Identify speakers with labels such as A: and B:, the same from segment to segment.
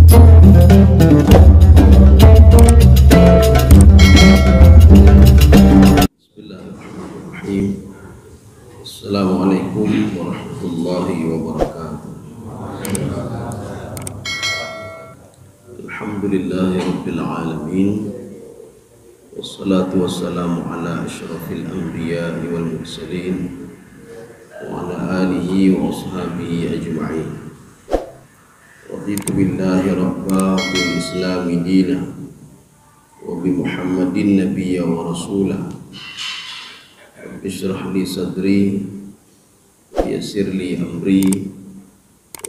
A: Bismillahirrahmanirrahim. Assalamualaikum warahmatullahi wabarakatuh. Alhamdulillahirabbil alamin. Wassalatu wassalamu ala asyrafil anbiya'i wal mursalin wa ala alihi wa ashabihi ajma'in. Raditu billahi rabba bil islami dina wa bi Muhammadin nabiyya wa rasulah. Bishrah li sadri yassir li amri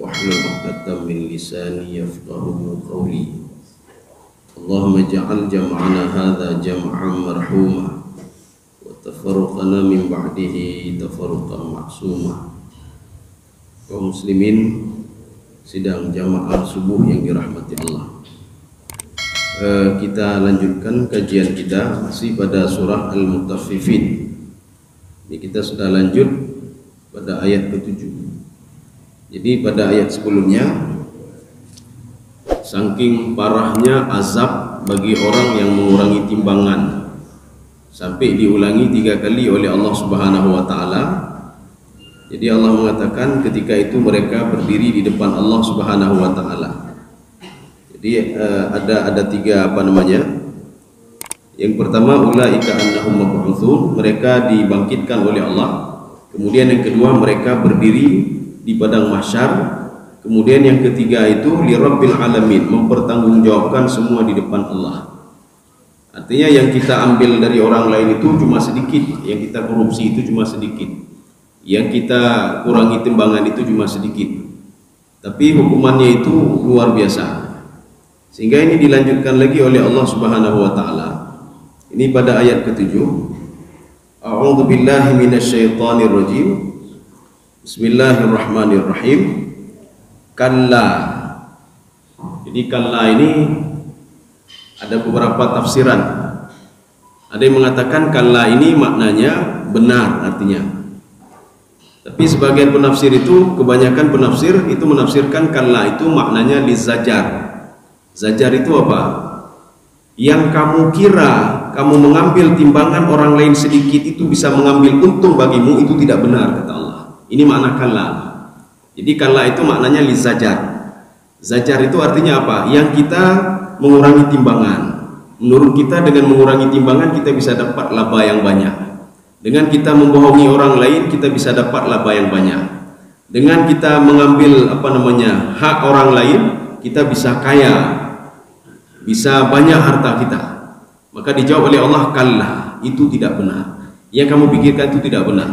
A: wahlul 'uqdatam min lisani yafqahu qawli. Allahumma ja'al jam'ana hadza jam'an marhuma wa tafarruqana min ba'dihi tafarruqan ma'suma. Kaum muslimin sidang jamaah subuh yang dirahmati Allah. Kita lanjutkan kajian kita masih pada surah Al-Mutaffifin. Ini kita sudah lanjut pada ayat ke-7. Jadi pada ayat sebelumnya, saking parahnya azab bagi orang yang mengurangi timbangan, sampai diulangi 3 kali oleh Allah Subhanahu wa taala. Jadi Allah mengatakan ketika itu mereka berdiri di depan Allah Subhanahu wa taala. Jadi ada 3 Yang pertama, ulaika annahum mab'utsun, mereka dibangkitkan oleh Allah. Kemudian yang kedua, mereka berdiri di padang mahsyar. Kemudian yang ketiga itu lirabbil alamin, mempertanggungjawabkan semua di depan Allah. Artinya yang kita ambil dari orang lain itu cuma sedikit, yang kita korupsi itu cuma sedikit, yang kita kurangi timbangan itu cuma sedikit, tapi hukumannya itu luar biasa. Sehingga ini dilanjutkan lagi oleh Allah Subhanahu wa taala. Ini pada ayat ke-7. A'udzu billahi minasyaitonir rajim. Bismillahirrahmanirrahim. Kalla. Jadi kalla ini ada beberapa tafsiran. Ada yang mengatakan kalla ini maknanya benar artinya. Tapi sebagian penafsir itu, kebanyakan penafsir itu menafsirkan kalla itu maknanya lizajar. Zajar itu apa? Yang kamu kira kamu mengambil timbangan orang lain sedikit itu bisa mengambil untung bagimu, itu tidak benar, kata Allah. Ini makna kalla. Jadi kalla itu maknanya lizajar. Zajar itu artinya apa? Yang kita mengurangi timbangan. Menurut kita dengan mengurangi timbangan kita bisa dapat laba yang banyak. Dengan kita membohongi orang lain kita bisa dapat laba yang banyak. Dengan kita mengambil hak orang lain kita bisa kaya, bisa banyak harta kita. Maka dijawab oleh Allah, kalla, itu tidak benar. Yang kamu pikirkan itu tidak benar.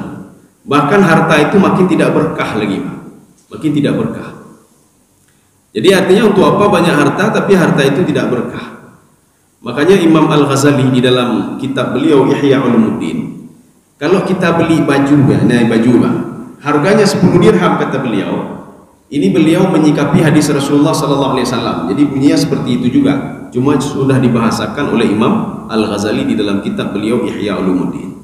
A: Bahkan harta itu makin tidak berkah lagi, makin tidak berkah. Jadi artinya untuk apa banyak harta tapi harta itu tidak berkah. Makanya Imam Al-Ghazali di dalam kitab beliau Ihya Ulumuddin, kalau kita beli baju, harganya 10 dirham kata beliau. Ini beliau menyikapi hadis Rasulullah sallallahu alaihi wasallam. Jadi bunyinya seperti itu juga. Cuma sudah dibahasakan oleh Imam Al-Ghazali di dalam kitab beliau Ihya Ulumuddin.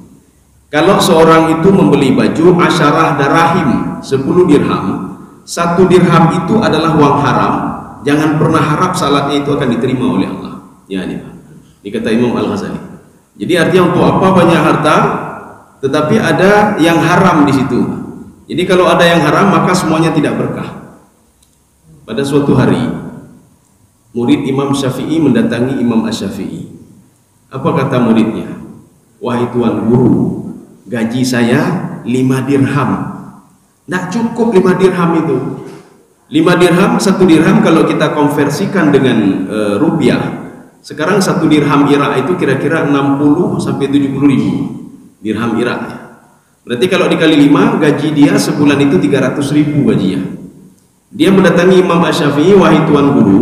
A: Kalau seorang itu membeli baju asyarah darahim, 10 dirham, 1 dirham itu adalah uang haram, jangan pernah harap salatnya itu akan diterima oleh Allah. Ya ini kata Imam Al-Ghazali. Jadi artinya untuk apa banyak harta tetapi ada yang haram di situ. Jadi kalau ada yang haram maka semuanya tidak berkah. Pada suatu hari murid Imam Syafi'i mendatangi Imam Asy-Syafi'i. Apa kata muridnya? Wahai tuan guru, gaji saya 5 dirham. Tidak cukup 5 dirham itu. 5 dirham, 1 dirham kalau kita konversikan dengan rupiah, sekarang 1 dirham Irak itu kira-kira 60 sampai 70 ribu dirham Irak. Berarti kalau dikali 5, gaji dia sebulan itu 300 ribu gajinya. Dia mendatangi Imam Asy-Syafi'i, wahai tuan guru,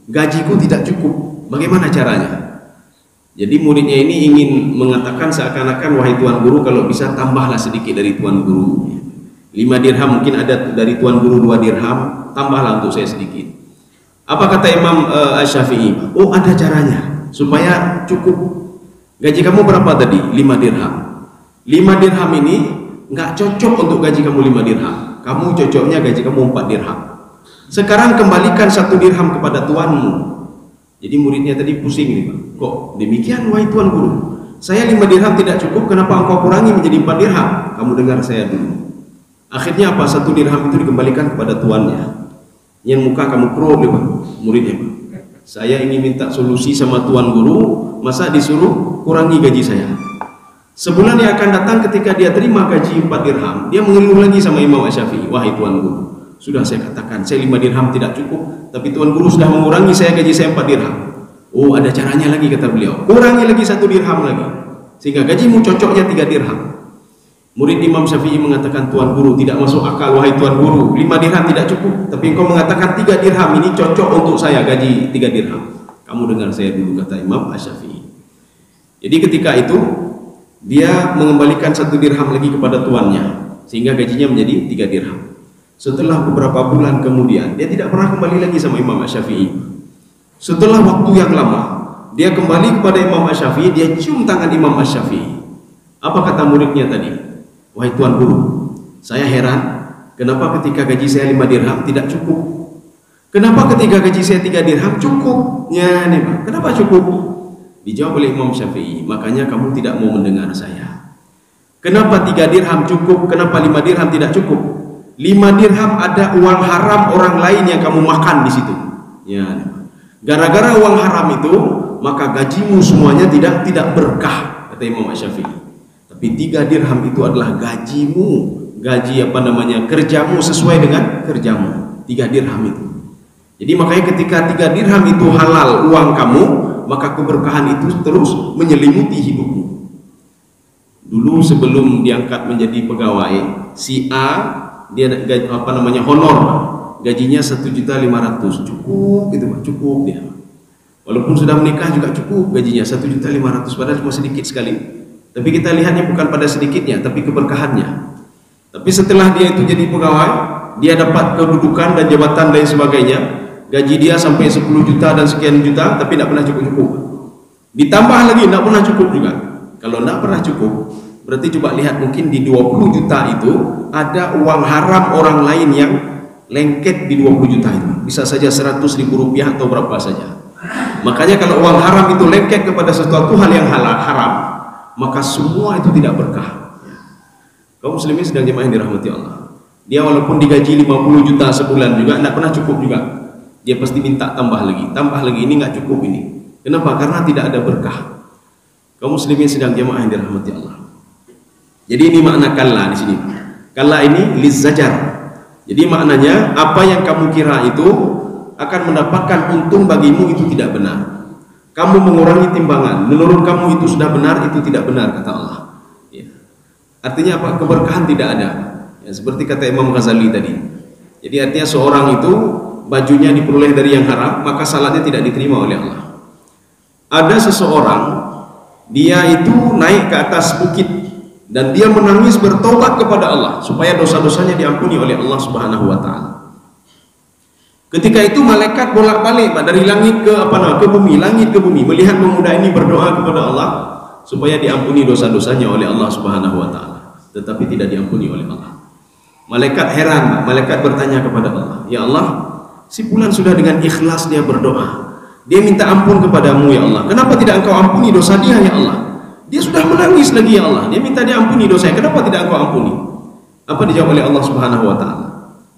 A: gajiku tidak cukup, bagaimana caranya? Jadi muridnya ini ingin mengatakan seakan-akan, wahai tuan guru, kalau bisa tambahlah sedikit dari tuan guru. 5 dirham mungkin ada dari tuan guru 2 dirham, tambahlah untuk saya sedikit. Apa kata Imam Asy-Syafi'i? Oh, ada caranya supaya cukup. Gaji kamu berapa tadi? 5 dirham. 5 dirham ini nggak cocok untuk gaji kamu 5 dirham. Kamu cocoknya gaji kamu 4 dirham. Sekarang kembalikan 1 dirham kepada tuanmu. Jadi muridnya tadi pusing nih, Pak. Kok demikian wahai tuan guru? Saya 5 dirham tidak cukup, kenapa engkau kurangi menjadi 4 dirham? Kamu dengar saya dulu. Akhirnya apa? 1 dirham itu dikembalikan kepada tuannya. Yang muka kamu pro nih, Pak. Muridnya, Pak. Saya ingin minta solusi sama tuan guru, masa disuruh kurangi gaji saya? Sebulan yang akan datang ketika dia terima gaji 4 dirham, dia mengeluh lagi sama Imam Asy-Syafi'i, wahai tuan guru, sudah saya katakan saya 5 dirham tidak cukup, tapi tuan guru sudah mengurangi saya gaji saya 4 dirham. Oh, ada caranya lagi, kata beliau. Kurangi lagi 1 dirham lagi, sehingga gajimu cocoknya 3 dirham. Murid Imam Syafi'i mengatakan, tuan guru, tidak masuk akal wahai tuan guru, 5 dirham tidak cukup, tapi engkau mengatakan 3 dirham ini cocok untuk saya, gaji 3 dirham. Kamu dengar saya dulu, kata Imam Asy-Syafi'i. Jadi ketika itu dia mengembalikan 1 dirham lagi kepada tuannya, sehingga gajinya menjadi 3 dirham. Setelah beberapa bulan kemudian, dia tidak pernah kembali lagi sama Imam Asy-Syafi'i. Setelah waktu yang lama, dia kembali kepada Imam Asy-Syafi'i, dia cium tangan Imam Asy-Syafi'i. Apa kata muridnya tadi? Wahai tuan guru, saya heran kenapa ketika gaji saya 5 dirham tidak cukup. Kenapa ketika gaji saya 3 dirham cukup? Ya nih Pak, kenapa cukup? Dijawab oleh Imam Syafi'i, makanya kamu tidak mau mendengar saya. Kenapa 3 dirham cukup? Kenapa 5 dirham tidak cukup? 5 dirham ada uang haram orang lain yang kamu makan di situ. Ya nih Pak. Gara-gara uang haram itu, maka gajimu semuanya tidak berkah, kata Imam Syafi'i. Tapi 3 dirham itu adalah gajimu, gaji kerjamu sesuai dengan kerjamu. 3 dirham itu. Jadi makanya ketika 3 dirham itu halal uang kamu, maka keberkahan itu terus menyelimuti hidupmu. Dulu sebelum diangkat menjadi pegawai, si A dia honor, gajinya 1.500.000, cukup gitu Pak, cukup dia. Walaupun sudah menikah juga cukup gajinya 1.500.000, padahal cuma sedikit sekali. Tapi kita lihatnya bukan pada sedikitnya, tapi keberkahannya. Tapi setelah dia itu jadi pegawai, dia dapat kedudukan dan jabatan dan sebagainya, gaji dia sampai 10 juta dan sekian juta, tapi tidak pernah cukup-cukup. Ditambah lagi, tidak pernah cukup juga. Kalau tidak pernah cukup, berarti coba lihat mungkin di 20 juta itu, ada uang haram orang lain yang lengket di 20 juta itu. Bisa saja 100.000 rupiah atau berapa saja. Makanya kalau uang haram itu lengket kepada sesuatu hal yang haram, maka semua itu tidak berkah. Kaum muslimin sedang jemaah yang dirahmati Allah, dia walaupun digaji 50 juta sebulan juga tidak pernah cukup juga. Dia pasti minta tambah lagi, ini nggak cukup ini. Kenapa? Karena tidak ada berkah. Kaum muslimin sedang jemaah yang dirahmati Allah. Jadi ini makna kalla di sini. Kalla ini lizzajar. Jadi maknanya apa yang kamu kira itu akan mendapatkan untung bagimu itu tidak benar. Kamu mengurangi timbangan, menurut kamu itu sudah benar, itu tidak benar, kata Allah. Ya. Artinya apa? Keberkahan tidak ada. Ya, seperti kata Imam Ghazali tadi. Jadi artinya seorang itu bajunya diperoleh dari yang haram, maka salatnya tidak diterima oleh Allah. Ada seseorang, dia itu naik ke atas bukit dan dia menangis bertobat kepada Allah supaya dosa-dosanya diampuni oleh Allah Subhanahu wa taala. Ketika itu malaikat bolak-balik dari langit ke bumi, langit ke bumi, melihat pemuda ini berdoa kepada Allah supaya diampuni dosa-dosanya oleh Allah Subhanahu wa taala, tetapi tidak diampuni oleh Allah. Malaikat heran, malaikat bertanya kepada Allah, "Ya Allah, si fulan sudah dengan ikhlas dia berdoa. Dia minta ampun kepadamu ya Allah. Kenapa tidak engkau ampuni dosa dia ya Allah? Dia sudah menangis lagi ya Allah. Dia minta diampuni dosanya. Kenapa tidak engkau ampuni?" Apa dijawab oleh Allah Subhanahu wa taala?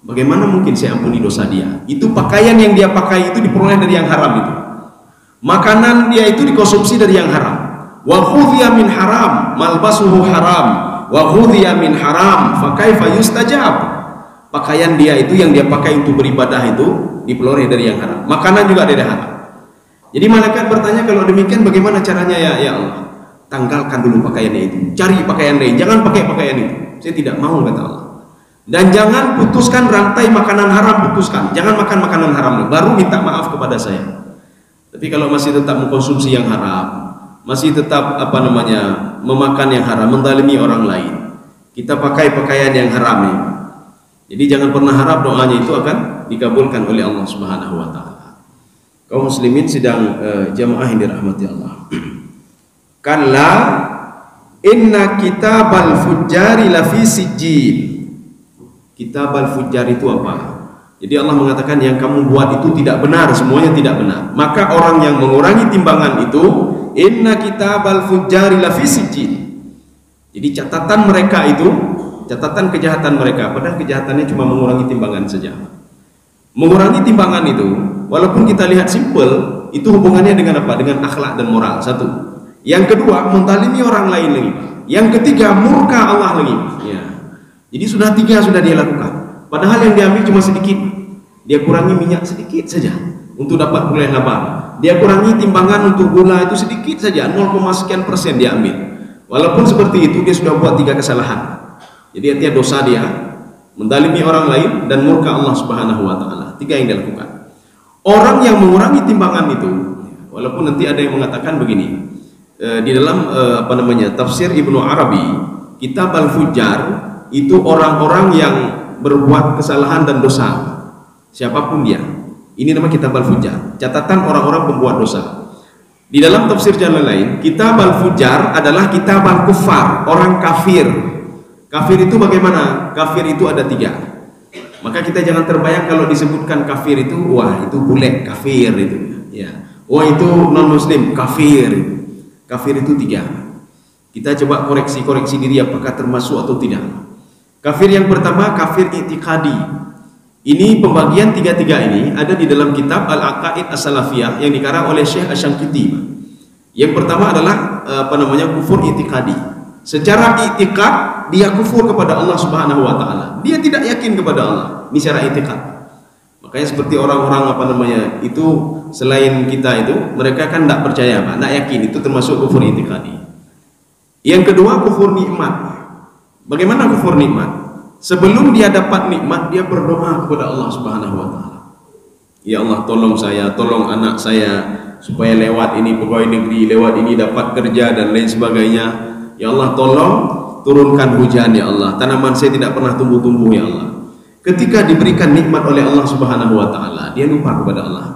A: Bagaimana mungkin saya ampuni dosa dia? Itu pakaian yang dia pakai itu diperoleh dari yang haram itu. Makanan dia itu dikonsumsi dari yang haram. Wa khudhiya min haram, malbasuhu haram, wa khudhiya min haram, fa kaifa yustajab. Pakaian dia itu yang dia pakai untuk beribadah itu diperoleh dari yang haram. Makanan juga dari haram. Jadi malaikat bertanya, kalau demikian bagaimana caranya ya Allah? Tanggalkan dulu pakaiannya itu. Cari pakaian lain, jangan pakai pakaian itu. Saya tidak mau, kata Allah. Dan jangan putuskan rantai makanan haram, putuskan. Jangan makan makanan haram, baru minta maaf kepada saya. Tapi kalau masih tetap mengkonsumsi yang haram, masih tetap memakan yang haram, menzalimi orang lain, kita pakai pakaian yang haram ini. Jadi jangan pernah harap doanya itu akan dikabulkan oleh Allah Subhanahu wa taala. Kaum muslimin sedang jamaah yang dirahmati Allah. Kalla inna kitabal fujjari lafi sijjin. Kitab al-fujjar itu apa? Jadi Allah mengatakan yang kamu buat itu tidak benar, semuanya tidak benar. Maka orang yang mengurangi timbangan itu, inna kitabal fujjari lafi sijjin. Jadi catatan mereka itu, catatan kejahatan mereka, padahal kejahatannya cuma mengurangi timbangan saja. Mengurangi timbangan itu, walaupun kita lihat simpel, itu hubungannya dengan apa? Dengan akhlak dan moral. Satu. Yang kedua, menzalimi orang lain lagi. Yang ketiga, murka Allah lagi. Ya. Jadi sudah tiga sudah dia lakukan. Padahal yang diambil cuma sedikit. Dia kurangi minyak sedikit saja untuk dapat gula yang lebar. Dia kurangi timbangan untuk gula itu sedikit saja, 0, sekian persen dia ambil. Walaupun seperti itu dia sudah buat 3 kesalahan. Jadi artinya dosa dia, menzalimi orang lain dan murka Allah Subhanahu wa taala. 3 yang dia lakukan. Orang yang mengurangi timbangan itu, walaupun nanti ada yang mengatakan begini, di dalam tafsir Ibnu Arabi, kitab Al-Fujjar itu orang-orang yang berbuat kesalahan dan dosa, siapapun dia. Ini nama kitab Al-Fujjar, catatan orang-orang pembuat dosa. Di dalam tafsir jalan lain, kitab Al-Fujjar adalah kitab Al-Kuffar, orang kafir. Kafir itu bagaimana? Kafir itu ada 3. Maka kita jangan terbayang kalau disebutkan kafir itu, wah itu bule kafir itu, ya. Wah itu non muslim kafir. Kafir itu 3. Kita coba koreksi diri apakah termasuk atau tidak. Kafir yang pertama, kafir i'tiqadi. Ini pembagian 3 ini ada di dalam kitab Al-Aqaid As-Salafiyah yang dikarang oleh Syekh Asy-Syanqiti. Yang pertama adalah kufur i'tiqadi. Secara i'tiqad dia kufur kepada Allah Subhanahu wa taala. Dia tidak yakin kepada Allah. Ini secara i'tiqad. Makanya seperti orang-orang itu selain kita itu, mereka kan tidak percaya, tidak yakin, itu termasuk kufur i'tiqadi. Yang kedua, kufur nikmat. Bagaimana kufur nikmat? Sebelum dia dapat nikmat, dia berdoa kepada Allah Subhanahu wa taala. Ya Allah, tolong saya, tolong anak saya supaya lewat ini pegawai negeri, lewat ini dapat kerja dan lain sebagainya. Ya Allah, tolong turunkan hujan ya Allah. Tanaman saya tidak pernah tumbuh-tumbuh ya Allah. Ketika diberikan nikmat oleh Allah Subhanahu wa taala, dia lupa kepada Allah.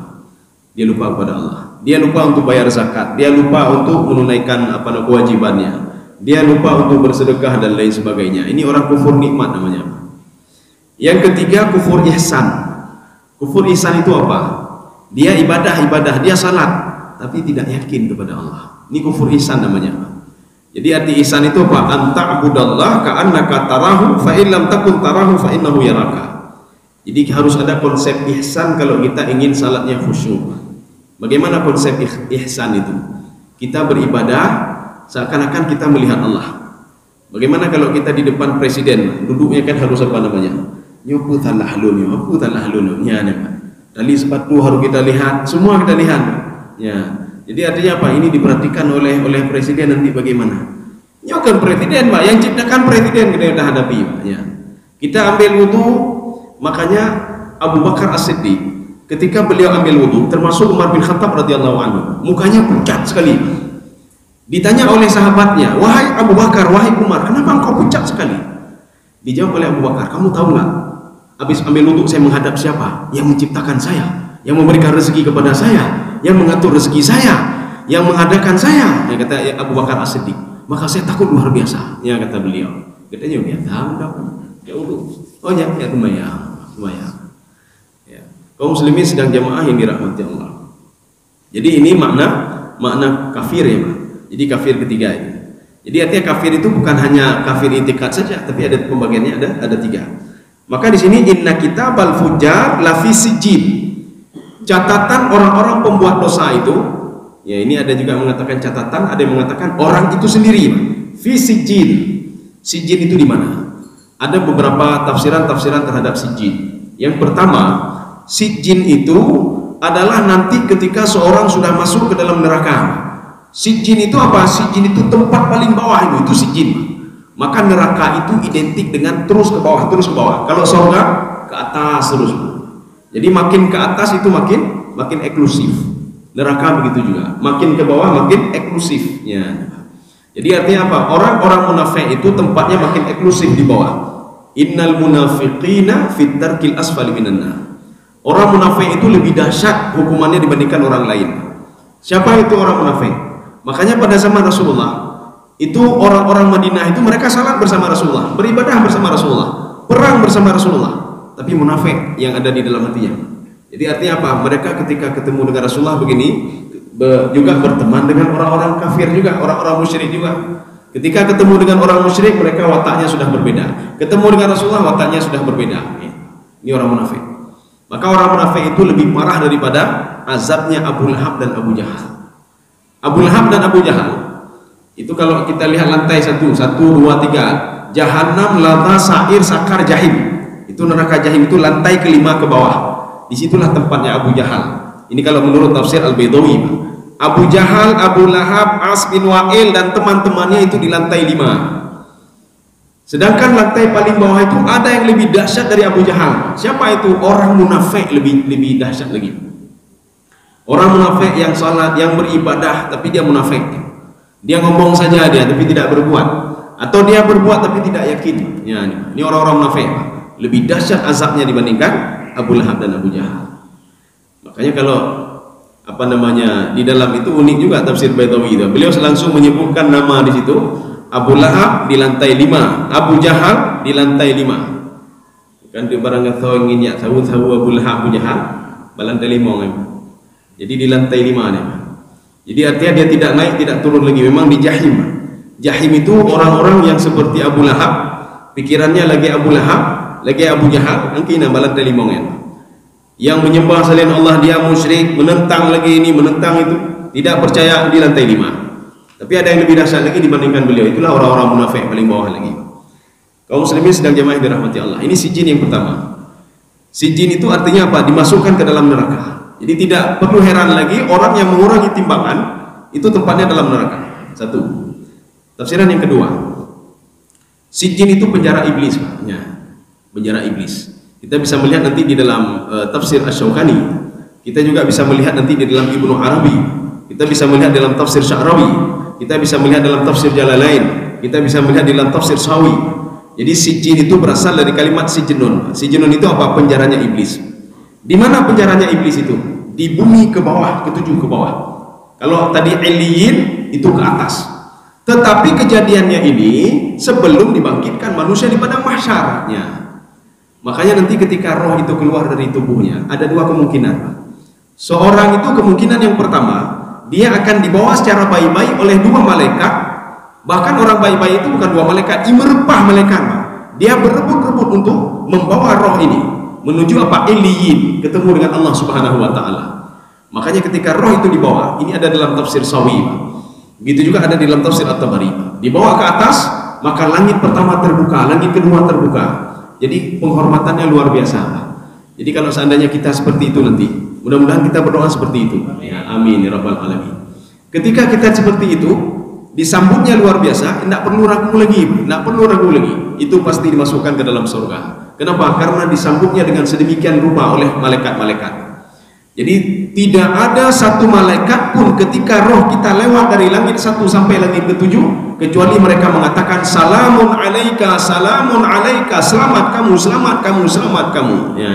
A: Dia lupa kepada Allah. Dia lupa untuk bayar zakat, dia lupa untuk menunaikan kewajibannya. Dia lupa untuk bersedekah dan lain sebagainya. Ini orang kufur nikmat namanya. Yang ketiga, kufur ihsan. Kufur ihsan itu apa? Dia ibadah, dia salat, tapi tidak yakin kepada Allah. Ini kufur ihsan namanya. Jadi arti ihsan itu apa? Anta'budallah ka'annaka tarahu fa in lam takun tarahu fa innahu yaraka. Jadi harus ada konsep ihsan kalau kita ingin salatnya khusyuk. Bagaimana konsep ihsan itu? Kita beribadah seakan-akan kita melihat Allah. Bagaimana kalau kita di depan presiden, duduknya kan harus nyopu talahlun, ya, tali sepatu harus kita lihat, semua kita lihat. Ya. Jadi artinya apa? Ini diperhatikan oleh presiden nanti bagaimana? Nyokan presiden, Pak, yang ciptakan presiden kita hadapi, Pak. Ya. Kita ambil wudu, makanya Abu Bakar As-Siddiq ketika beliau ambil wudu, termasuk Umar bin Khattab radhiyallahu anhu, mukanya pucat sekali. Ditanya oleh sahabatnya, wahai Abu Bakar, wahai Umar, kenapa engkau pucat sekali? Dijawab oleh Abu Bakar, kamu tahu nggak? Habis ambil wudhu saya menghadap siapa? Yang menciptakan saya, yang memberikan rezeki kepada saya, yang mengatur rezeki saya, yang mengadakan saya. Yang kata Abu Bakar As-Siddiq, maka saya takut luar biasa. Ya kata beliau. Katanya biasa, ya wudhu. Oh ya, lumayan. Ya. Kaum muslimin sedang jamaah yang dirahmati Allah. Jadi ini makna kafir ya, Pak. Jadi kafir ketiga ini. Jadi artinya kafir itu bukan hanya kafir i'tiqad saja, tapi ada pembagiannya ada 3. Maka di sini inna kitabal fujjar lafi sijjin. Catatan orang-orang pembuat dosa itu, ya ini ada juga mengatakan catatan, ada yang mengatakan orang itu sendiri. Fi sijjin. Sijjin itu di mana? Ada beberapa tafsiran terhadap sijjin. Yang pertama, sijjin itu adalah nanti ketika seorang sudah masuk ke dalam neraka. Sijjin itu apa? Sijjin itu tempat paling bawah itu sijjin. Maka neraka itu identik dengan terus ke bawah. Kalau surga ke atas terus. Jadi makin ke atas itu makin eksklusif. Neraka begitu juga. Makin ke bawah makin eksklusif. Ya. Jadi artinya apa? Orang-orang munafik itu tempatnya makin eksklusif di bawah. Innal munafiqina fit darkil asfali minan nar. Orang munafik itu lebih dahsyat hukumannya dibandingkan orang lain. Siapa itu orang munafik? Makanya pada zaman Rasulullah itu orang-orang Madinah itu mereka salat bersama Rasulullah, beribadah bersama Rasulullah, perang bersama Rasulullah. tapi munafik yang ada di dalam hatinya. Jadi artinya apa? Mereka ketika ketemu dengan Rasulullah begini juga berteman dengan orang-orang kafir juga, orang-orang musyrik juga. Ketika ketemu dengan orang musyrik, mereka wataknya sudah berbeda. Ketemu dengan Rasulullah, wataknya sudah berbeda. Ini orang munafik. Maka orang munafik itu lebih parah daripada azabnya Abu Lahab dan Abu Jahal. Abu Lahab dan Abu Jahal itu kalau kita lihat lantai 1, 2, 3, Jahannam, lava, sa'ir, sakar, jahim. Itu neraka jahim, itu lantai kelima ke bawah. Disitulah tempatnya Abu Jahal. Ini kalau menurut tafsir Al-Baidawi. Abu Jahal, Abu Lahab, As bin Wa'il dan teman-temannya itu di lantai 5. Sedangkan lantai paling bawah itu ada yang lebih dahsyat dari Abu Jahal. Siapa itu? Orang munafik lebih dahsyat lagi. Orang munafik yang salat, yang beribadah tapi dia munafik. Dia ngomong saja dia tapi tidak berbuat, atau dia berbuat tapi tidak yakin. Ya, ini orang-orang munafik. Lebih dahsyat azabnya dibandingkan Abu Lahab dan Abu Jahal. Makanya kalau di dalam itu unik juga tafsir Baidawi itu. Beliau langsung menyebutkan nama di situ. Abu Lahab di lantai 5, Abu Jahal di lantai 5. Kan di barang tahu ingin tahu Abu Lahab, Abu Jahal lantai 5 kan. Jadi di lantai 5 nih. Jadi artinya dia tidak naik, tidak turun lagi, memang di jahim. Jahim itu orang-orang yang seperti Abu Lahab, pikirannya lagi Abu Lahab, lagi Abu Jahal, angkina lantai 5 kan. Yang menyembah selain Allah, dia musyrik, menentang lagi ini, menentang itu, tidak percaya, di lantai 5. Tapi ada yang lebih dahsyat lagi dibandingkan beliau. Itulah orang-orang munafik paling bawah lagi. Kaum muslimin sedang jamaah dirahmati Allah. Ini sijin yang pertama. Sijin itu artinya apa? Dimasukkan ke dalam neraka. Jadi tidak perlu heran lagi orang yang mengurangi timbangan itu tempatnya dalam neraka. 1. Tafsiran yang kedua. Sijin itu penjara iblis, ya. Penjara iblis. Kita bisa melihat nanti di dalam tafsir Asy-Syaukani. Kita juga bisa melihat nanti di dalam Ibnu Arabi. Kita bisa melihat dalam tafsir Sya'rawi. Kita bisa melihat dalam tafsir Jalalain. Kita bisa melihat dalam tafsir Sawi. Jadi sijin itu berasal dari kalimat sijnun. Sijnun itu apa? Penjaranya iblis. Di mana penjaranya iblis itu? Di bumi ke bawah, ketujuh ke bawah. Kalau tadi Iliyin itu ke atas. Tetapi kejadiannya ini sebelum dibangkitkan manusia di padang mahsyarnya. Makanya nanti ketika roh itu keluar dari tubuhnya, ada 2 kemungkinan. Seorang itu kemungkinan yang pertama, dia akan dibawa secara baik-baik oleh 2 malaikat. Bahkan orang baik-baik itu bukan 2 malaikat, imerpah malaikat. Dia berebut-rebut untuk membawa roh ini menuju apa? Iliyin, ketemu dengan Allah Subhanahu wa taala. Makanya ketika roh itu dibawa, ini ada dalam tafsir Sawi. Begitu juga ada di dalam tafsir At-Tabari. Dibawa ke atas, maka langit pertama terbuka, langit kedua terbuka. Jadi penghormatannya luar biasa. Jadi kalau seandainya kita seperti itu nanti, mudah-mudahan kita berdoa seperti itu. Ya, amin ya rabbal alamin. Ketika kita seperti itu, disambutnya luar biasa, tidak perlu ragu lagi, tidak perlu ragu lagi. Itu pasti dimasukkan ke dalam surga. Kenapa? Karena disambutnya dengan sedemikian rupa oleh malaikat-malaikat. Jadi tidak ada satu malaikat pun ketika roh kita lewat dari langit 1 sampai langit ke-7 kecuali mereka mengatakan salamun alaika, selamat kamu, selamat kamu, selamat kamu. Ya.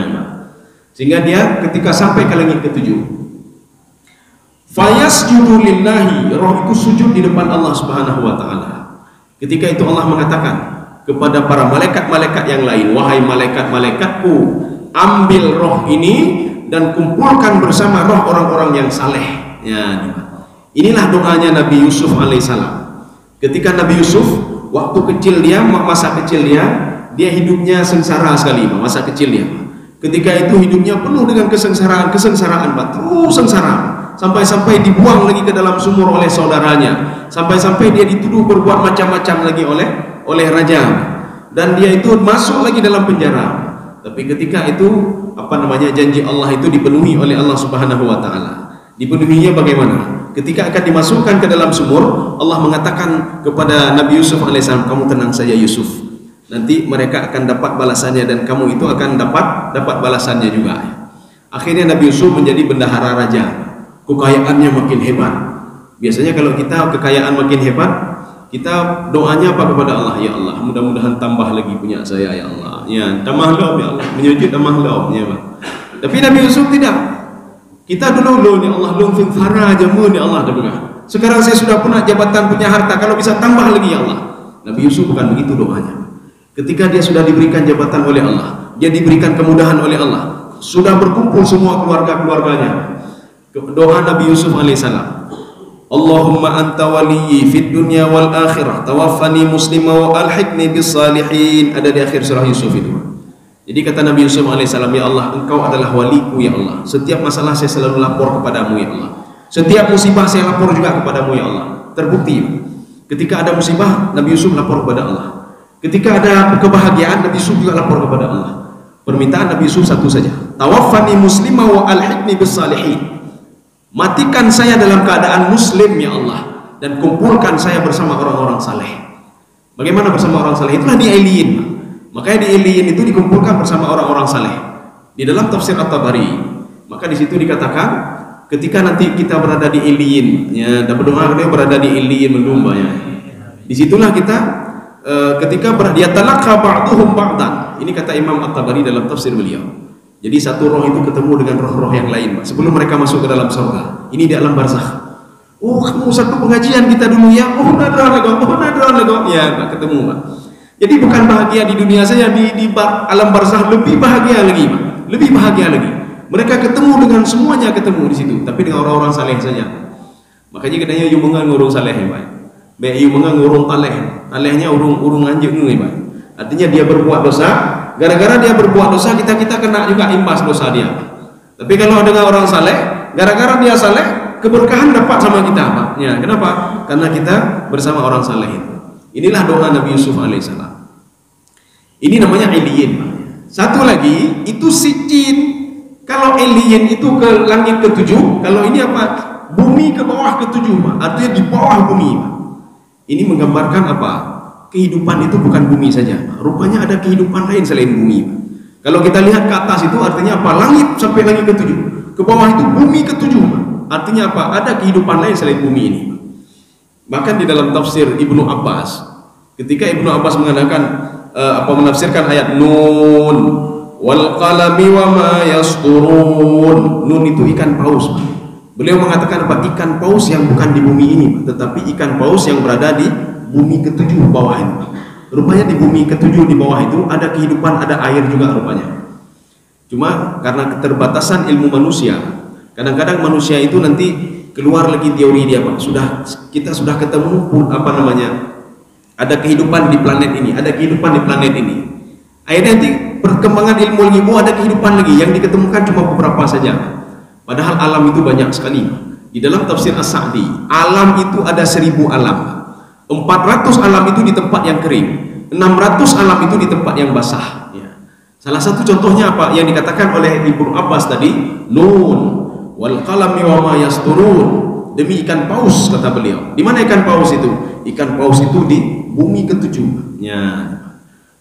A: Sehingga dia ketika sampai ke langit ke-7, fayasjudu lillahi, roh itu sujud di depan Allah Subhanahu wa taala. Ketika itu Allah mengatakan kepada para malaikat-malaikat yang lain, wahai malaikat-malaikatku, ambil roh ini dan kumpulkan bersama roh orang-orang yang saleh. Ya, inilah doanya Nabi Yusuf alaihissalam. Ketika Nabi Yusuf waktu kecil dia, masa kecil dia hidupnya sengsara sekali, masa kecil dia. Ketika itu hidupnya penuh dengan kesengsaraan, terus sengsara, sampai-sampai dibuang lagi ke dalam sumur oleh saudaranya, sampai-sampai dia dituduh berbuat macam-macam lagi oleh raja, dan dia itu masuk lagi dalam penjara. Tapi ketika itu janji Allah itu dipenuhi oleh Allah Subhanahu wa taala. Dipenuhinya bagaimana? Ketika akan dimasukkan ke dalam sumur, Allah mengatakan kepada Nabi Yusuf alaihissalam, kamu tenang saja Yusuf, nanti mereka akan dapat balasannya dan kamu itu akan dapat balasannya juga. Akhirnya Nabi Yusuf menjadi bendahara raja, kekayaannya makin hebat. Biasanya kalau kita kekayaan makin hebat, kita doanya apa kepada Allah? Ya Allah, mudah-mudahan tambah lagi punya saya ya Allah. Ya, tambah loh ya Allah, menyujud tambah loh ya Allah. Tapi Nabi Yusuf tidak. Kita dulu ya Allah, lum fil faraj ya Allah dah. Sekarang saya sudah punya jabatan, punya harta, kalau bisa tambah lagi ya Allah. Nabi Yusuf bukan begitu doanya. Ketika dia sudah diberikan jabatan oleh Allah, dia diberikan kemudahan oleh Allah. Sudah berkumpul semua keluarga-keluarganya. Doa Nabi Yusuf alaihissalam, Allahumma anta waliyyi fid dunya wal akhirah tawaffani muslima wa alhiqni bis salihin. Ada di akhir surah Yusuf itu. Jadi kata Nabi Yusuf alaihissalam, ya Allah, engkau adalah waliku ya Allah. Setiap masalah saya selalu lapor kepadamu ya Allah. Setiap musibah saya lapor juga kepadamu ya Allah. Terbukti, ketika ada musibah Nabi Yusuf lapor kepada Allah. Ketika ada kebahagiaan Nabi Yusuf juga lapor kepada Allah. Permintaan Nabi Yusuf satu saja, tawaffani muslima wa alhiqni bis salihin. Matikan saya dalam keadaan muslim ya Allah, dan kumpulkan saya bersama orang-orang saleh. Bagaimana bersama orang saleh? Itulah di Iliyin. Makanya di Iliyin itu dikumpulkan bersama orang-orang saleh. Di dalam tafsir At-Tabari, maka di situ dikatakan ketika nanti kita berada di Iliyin, ya, dan berdoa dia berada di Iliyin mendumba ya. Disitulah kita ketika dia talaqqa ba'duhum ba'dan. Ini kata Imam At-Tabari dalam tafsir beliau. Jadi satu roh itu ketemu dengan roh-roh yang lain, Pak, sebelum mereka masuk ke dalam surga. Ini di alam barzakh. Oh, kamu satu pengajian kita dulu ya. Oh, nadra lego. Ya, Pak, ketemu, Pak. Jadi bukan bahagia di dunia saja, di alam barzakh lebih bahagia lagi, Pak. Lebih bahagia lagi. Mereka ketemu dengan semuanya, ketemu di situ, tapi dengan orang-orang saleh saja. Makanya katanya you mengang urung saleh, Pak. Baik you mengang urung taleh. Talehnya urung anjing ni, Pak. Artinya dia berbuat dosa. Gara-gara dia berbuat dosa, kita kena juga imbas dosa dia. Tapi kalau dengan orang saleh, gara-gara dia saleh, keberkahan dapat sama kita, Pak. Ya, kenapa? Karena kita bersama orang saleh itu. Inilah doa Nabi Yusuf alaihissalam. Ini namanya Iliyin, Pak. Satu lagi itu Sijin. Kalau Iliyin itu ke langit ke-7, kalau ini apa? Bumi ke bawah ke-7, Pak. Artinya di bawah bumi, Pak. Ini menggambarkan apa? Kehidupan itu bukan bumi saja, rupanya ada kehidupan lain selain bumi. Kalau kita lihat ke atas itu artinya apa? Langit sampai langit ke-7. Ke bawah itu bumi ke-7. Artinya apa? Ada kehidupan lain selain bumi ini. Bahkan di dalam tafsir Ibnu Abbas, ketika Ibnu Abbas mengatakan menafsirkan ayat Nun wal qalami wa ma yasturun. Nun itu ikan paus. Beliau mengatakan apa? Ikan paus yang bukan di bumi ini, tetapi ikan paus yang berada di bumi ke-7 bawah itu. Rupanya di bumi ke-7 di bawah itu ada kehidupan, ada air juga rupanya. Cuma karena keterbatasan ilmu manusia, kadang-kadang manusia itu nanti keluar lagi teori dia, Pak. Kita sudah ketemu pun apa namanya? Ada kehidupan di planet ini, ada kehidupan di planet ini. Akhirnya nanti perkembangan ilmu lagi, ada kehidupan lagi yang diketemukan cuma beberapa saja. Padahal alam itu banyak sekali. Di dalam tafsir As-Sa'di, alam itu ada 1000 alam. 400 alam itu di tempat yang kering, 600 alam itu di tempat yang basah ya. Salah satu contohnya apa yang dikatakan oleh Ibnu Abbas tadi, Nun wal qalami wa ma yasturun. Demi ikan paus kata beliau. Di mana ikan paus itu? Ikan paus itu di bumi ke-7 ya.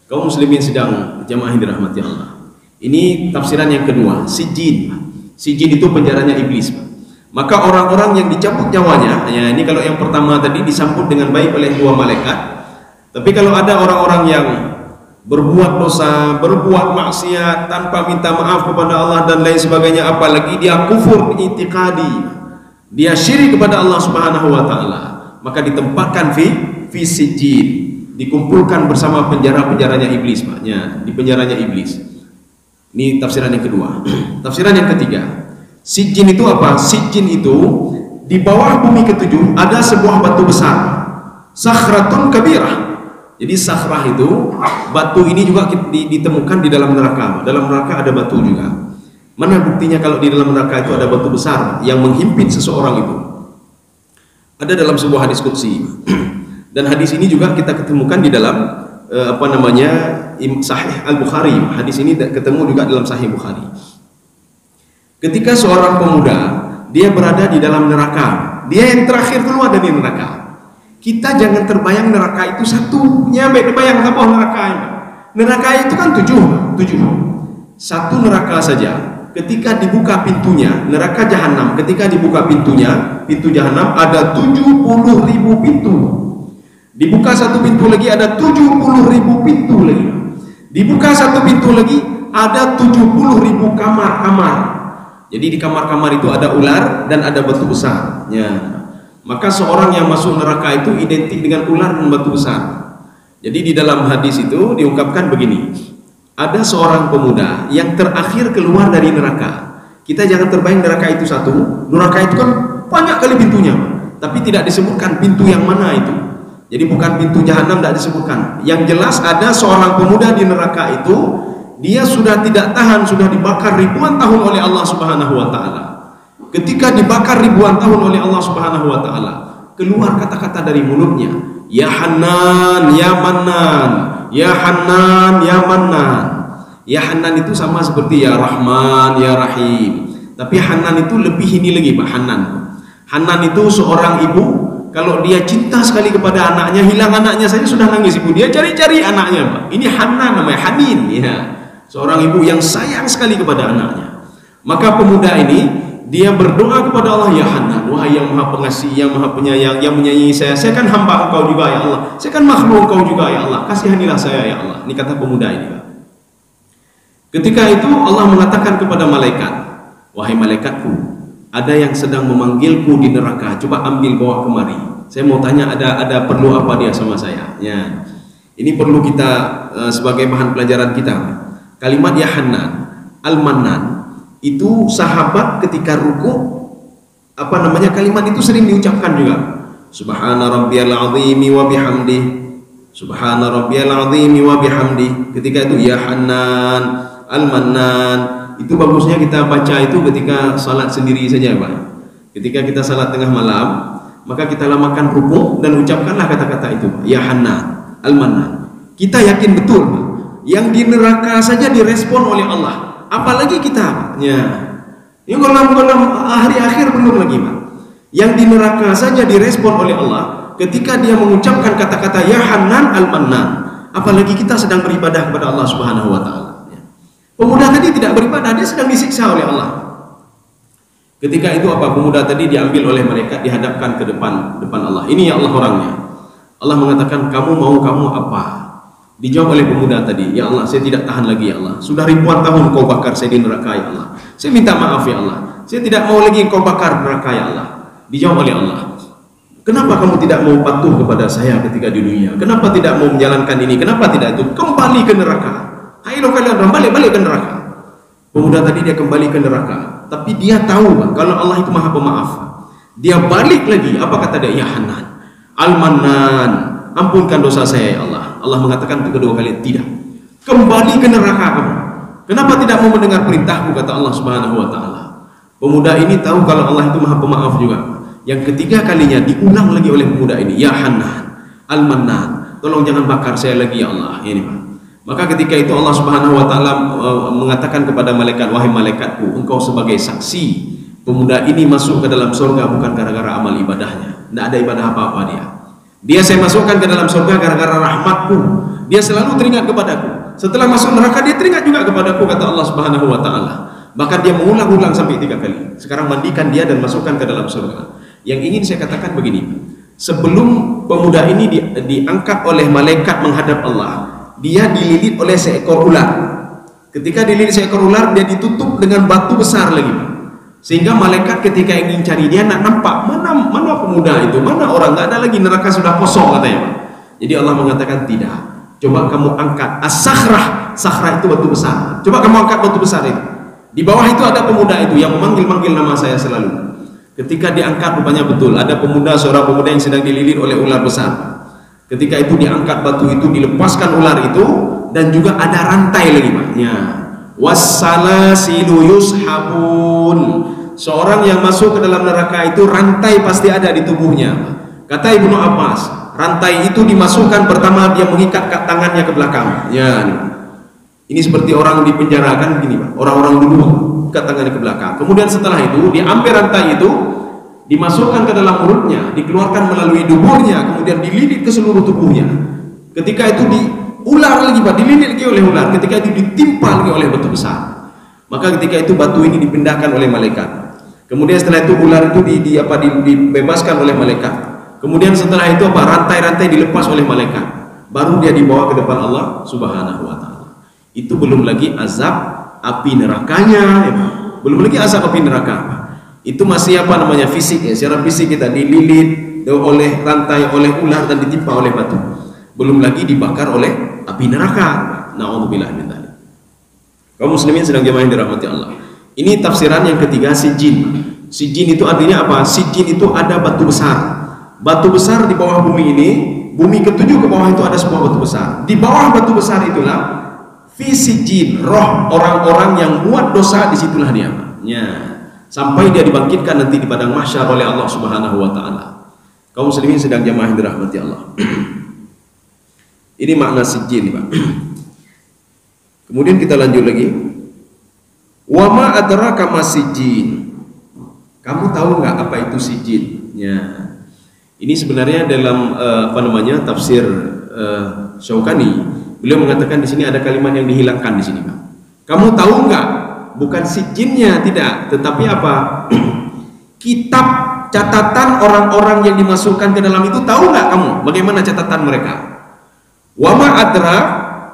A: Kaum muslimin sedang jamaah yang dirahmati Allah. Ini tafsiran yang kedua, Sijin. Sijin itu penjaranya iblis, Pak. Maka orang-orang yang dicabut nyawanya, ya, ini kalau yang pertama tadi disambut dengan baik oleh 2 malaikat. Tapi kalau ada orang-orang yang berbuat dosa, berbuat maksiat tanpa minta maaf kepada Allah dan lain sebagainya, apalagi dia kufur i'tiqadi, dia syirik kepada Allah Subhanahu wa taala, maka ditempatkan fi sijin, dikumpulkan bersama penjara-penjaranya iblis, Pak. Ya, di penjaranya iblis. Ini tafsiran yang kedua. Tafsiran yang ketiga, Sijin itu apa? Sijin itu di bawah bumi ke-7 ada sebuah batu besar, sakhratun kabirah. Jadi sakhrah itu batu ini juga ditemukan di dalam neraka. Dalam neraka ada batu juga. Mana buktinya kalau di dalam neraka itu ada batu besar yang menghimpit seseorang itu? Ada dalam sebuah hadis qudsi. Dan hadis ini juga kita ketemukan di dalam Sahih Al-Bukhari. Hadis ini ketemu juga dalam Sahih Bukhari. Ketika seorang pemuda dia berada di dalam neraka, dia yang terakhir keluar dari neraka. Kita jangan terbayang neraka itu satunya, bayang apa neraka ini? Neraka itu kan 7. Satu neraka saja. Ketika dibuka pintunya, neraka jahanam. Ketika dibuka pintunya, pintu jahanam ada 70.000 pintu. Dibuka satu pintu lagi ada 70.000 pintu lagi. Dibuka satu pintu lagi ada 70.000 kamar-kamar. Jadi di kamar-kamar itu ada ular dan ada batu besar. Ya. Maka seorang yang masuk neraka itu identik dengan ular dan batu besar. Jadi di dalam hadis itu diungkapkan begini. ada seorang pemuda yang terakhir keluar dari neraka. Kita jangan terbayang neraka itu satu, neraka itu kan banyak kali pintunya, tapi tidak disebutkan pintu yang mana itu. Jadi bukan pintu jahanam, tidak disebutkan. Yang jelas ada seorang pemuda di neraka itu, dia sudah tidak tahan, sudah dibakar ribuan tahun oleh Allah Subhanahu wa taala. Ketika dibakar ribuan tahun oleh Allah Subhanahu wa taala, keluar kata-kata dari mulutnya, ya Hanan, ya Mannan, ya Hanan, ya Mannan. Ya Hanan itu sama seperti ya Rahman, ya Rahim. Tapi Hanan itu lebih ini lagi Pak, Hanan. Hanan itu seorang ibu, kalau dia cinta sekali kepada anaknya, hilang anaknya saja sudah nangis ibu. Dia cari-cari anaknya Pak. Ini Hanan namanya, Hanin ya. Seorang ibu yang sayang sekali kepada anaknya. Maka pemuda ini, dia berdoa kepada Allah, ya Hanan, wahai yang maha pengasih, yang maha penyayang, yang menyayangi saya kan hamba engkau juga ya Allah, saya kan makhluk engkau juga ya Allah, kasihanilah saya ya Allah. Ini kata pemuda ini Pak. Ketika itu Allah mengatakan kepada malaikat, wahai malaikatku, ada yang sedang memanggilku di neraka, coba ambil bawa kemari. Saya mau tanya ada perlu apa dia sama saya ya. Ini perlu kita sebagai bahan pelajaran kita. Kalimat ya Hanan, Al-Mannan itu sahabat ketika ruku, kalimat itu sering diucapkan juga. Subhana rabbiyal azimi wa bihamdi, Subhana rabbiyal azimi wa bihamdi. Ketika itu ya Hanan, Al-Mannan, itu bagusnya kita baca itu ketika salat sendiri saja Pak. Ketika kita salat tengah malam, maka kita lamakan ruku dan ucapkanlah kata-kata itu, ya Hanan, Al-Mannan. Kita yakin betul Pak, yang di neraka saja direspon oleh Allah, apalagi kita ya. Ini golongan hari akhir belum lagi Pak. Yang di neraka saja direspon oleh Allah ketika dia mengucapkan kata-kata ya Hanan, Al-Mannan, apalagi kita sedang beribadah kepada Allah Subhanahu wa taala. Pemuda tadi tidak beribadah, dia sedang disiksa oleh Allah. Ketika itu apa? Pemuda tadi diambil oleh mereka, dihadapkan ke depan Allah. Ini ya Allah orangnya. Allah mengatakan, kamu apa? Dijawab oleh pemuda tadi, ya Allah, saya tidak tahan lagi ya Allah. Sudah ribuan tahun kau bakar saya di neraka ya Allah. Saya minta maaf ya Allah. Saya tidak mau lagi kau bakar neraka ya Allah. Dijawab oleh Allah, kenapa kamu tidak mau patuh kepada saya ketika di dunia? Kenapa tidak mau menjalankan ini? Kenapa tidak itu? Kembali ke neraka. Ayo kalian balik ke neraka. Pemuda tadi dia kembali ke neraka, tapi dia tahu Pak, kalau Allah itu maha pemaaf. Dia balik lagi, apa kata dia? Ya Hanan, Al-Mannan, ampunkan dosa saya ya Allah. Allah mengatakan itu kedua kali, tidak. Kembali ke neraka kamu. Kenapa tidak mau mendengar perintahku, kata Allah Subhanahu wa taala. Pemuda ini tahu kalau Allah itu maha pemaaf juga. Yang ketiga kalinya diulang lagi oleh pemuda ini, ya Hanan, Al-Mannan, tolong jangan bakar saya lagi ya Allah. Ini Pak. Maka ketika itu Allah Subhanahu wa taala mengatakan kepada malaikat, wahai malaikatku, engkau sebagai saksi pemuda ini masuk ke dalam surga bukan gara-gara amal ibadahnya. Tidak ada ibadah apa-apa dia. Dia saya masukkan ke dalam surga gara-gara rahmatku. Dia selalu teringat kepadaku. Setelah masuk neraka dia teringat juga kepadaku, kata Allah Subhanahu wa taala. Bahkan dia mengulang-ulang sampai 3 kali. Sekarang mandikan dia dan masukkan ke dalam surga. Yang ingin saya katakan begini, sebelum pemuda ini diangkat oleh malaikat menghadap Allah, dia dililit oleh seekor ular. Ketika dililit seekor ular, dia ditutup dengan batu besar lagi, sehingga malaikat ketika ingin cari dia nak nampak mana pemuda itu, mana orang, nggak ada lagi, neraka sudah kosong katanya. Jadi Allah mengatakan tidak. Coba kamu angkat as-sakhrah, sakhrah itu batu besar. Coba kamu angkat batu besar itu. Di bawah itu ada pemuda itu yang memanggil-manggil nama saya selalu. Ketika diangkat rupanya betul ada seorang pemuda yang sedang dililit oleh ular besar. Ketika itu diangkat batu itu, dilepaskan ular itu, dan juga ada rantai lagi Pak. Wassalasilu yushabun. Seorang yang masuk ke dalam neraka itu rantai pasti ada di tubuhnya. Kata Ibnu Abbas, rantai itu dimasukkan pertama dia mengikat tangannya ke belakang. Ini seperti orang dipenjarakan gini Pak. Orang-orang dulu ikat tangannya ke belakang. Kemudian setelah itu diambil rantai itu, dimasukkan ke dalam mulutnya, dikeluarkan melalui duburnya, kemudian dililit ke seluruh tubuhnya. Ketika itu diular lagi Pak, dililit lagi oleh ular. Ketika itu ditimpa lagi oleh batu besar. Maka ketika itu batu ini dipindahkan oleh malaikat. Kemudian setelah itu ular itu dibebaskan oleh malaikat. Kemudian setelah itu rantai-rantai dilepas oleh malaikat. Baru dia dibawa ke depan Allah Subhanahu wa taala. Itu belum lagi azab api nerakanya, ya Pak. Belum lagi azab api neraka. Itu masih fisik ya, secara fisik kita dililit oleh rantai, oleh ular dan ditimpa oleh batu. Belum lagi dibakar oleh api neraka. Na'udzubillah min dzalik. Kaum muslimin sedang jemaah yang dirahmati Allah. Ini tafsiran yang ketiga, sijin. Sijin itu artinya apa? Sijin itu ada batu besar. Batu besar di bawah bumi ini, bumi ketujuh ke bawah itu ada sebuah batu besar. Di bawah batu besar itulah fi sijin, roh orang-orang yang buat dosa, disitulah dia. Ya. Sampai dia dibangkitkan nanti di padang mahsyar oleh Allah Subhanahu wa taala. Kaum muslimin sedang jemaah yang dirahmati Allah. Ini makna sijin, Pak. Kemudian kita lanjut lagi. Wa ma adraka masijin. Kamu tahu nggak apa itu sijin? Ya. Ini sebenarnya dalam tafsir Syaukani, beliau mengatakan di sini ada kalimat yang dihilangkan di sini, Pak. Kamu tahu nggak? Bukan sijinnya, tidak, tetapi apa? Kitab catatan orang-orang yang dimasukkan ke dalam itu, tahu nggak kamu? Bagaimana catatan mereka? Wa ma adra,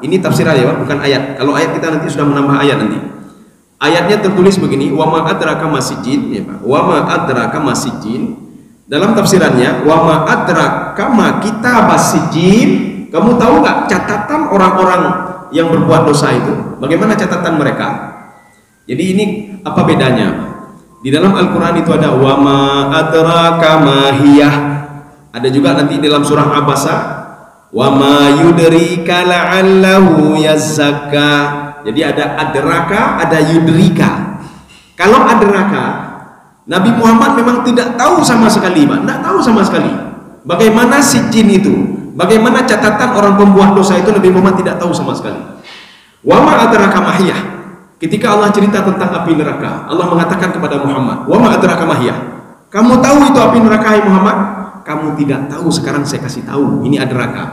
A: ini tafsir aja, Pak, bukan ayat. Kalau ayat kita nanti sudah menambah ayat nanti. Ayatnya tertulis begini, wa ma adraka masijin, ya Pak. Wa ma adraka masijin. Dalam tafsirannya, wa ma adraka ma kitabas sijin. Kamu tahu nggak catatan orang-orang yang berbuat dosa itu? Bagaimana catatan mereka? Jadi ini apa bedanya? Di dalam Al-Qur'an itu ada wa ma adraka ma hiyah. Ada juga nanti dalam surah Abasa, wa ma yudrika la'allahu yazakka. Jadi ada adraka, ada yudrika. Kalau adraka, Nabi Muhammad memang tidak tahu sama sekali, Pak. Tidak tahu sama sekali bagaimana sijin itu, bagaimana catatan orang pembuat dosa itu. Nabi Muhammad tidak tahu sama sekali. Wa ma adraka ma hiyah. Ketika Allah cerita tentang api neraka, Allah mengatakan kepada Muhammad, wa ma adraka ma hiyah. Kamu tahu itu api neraka, hai Muhammad? Kamu tidak tahu, sekarang saya kasih tahu. Ini adraka.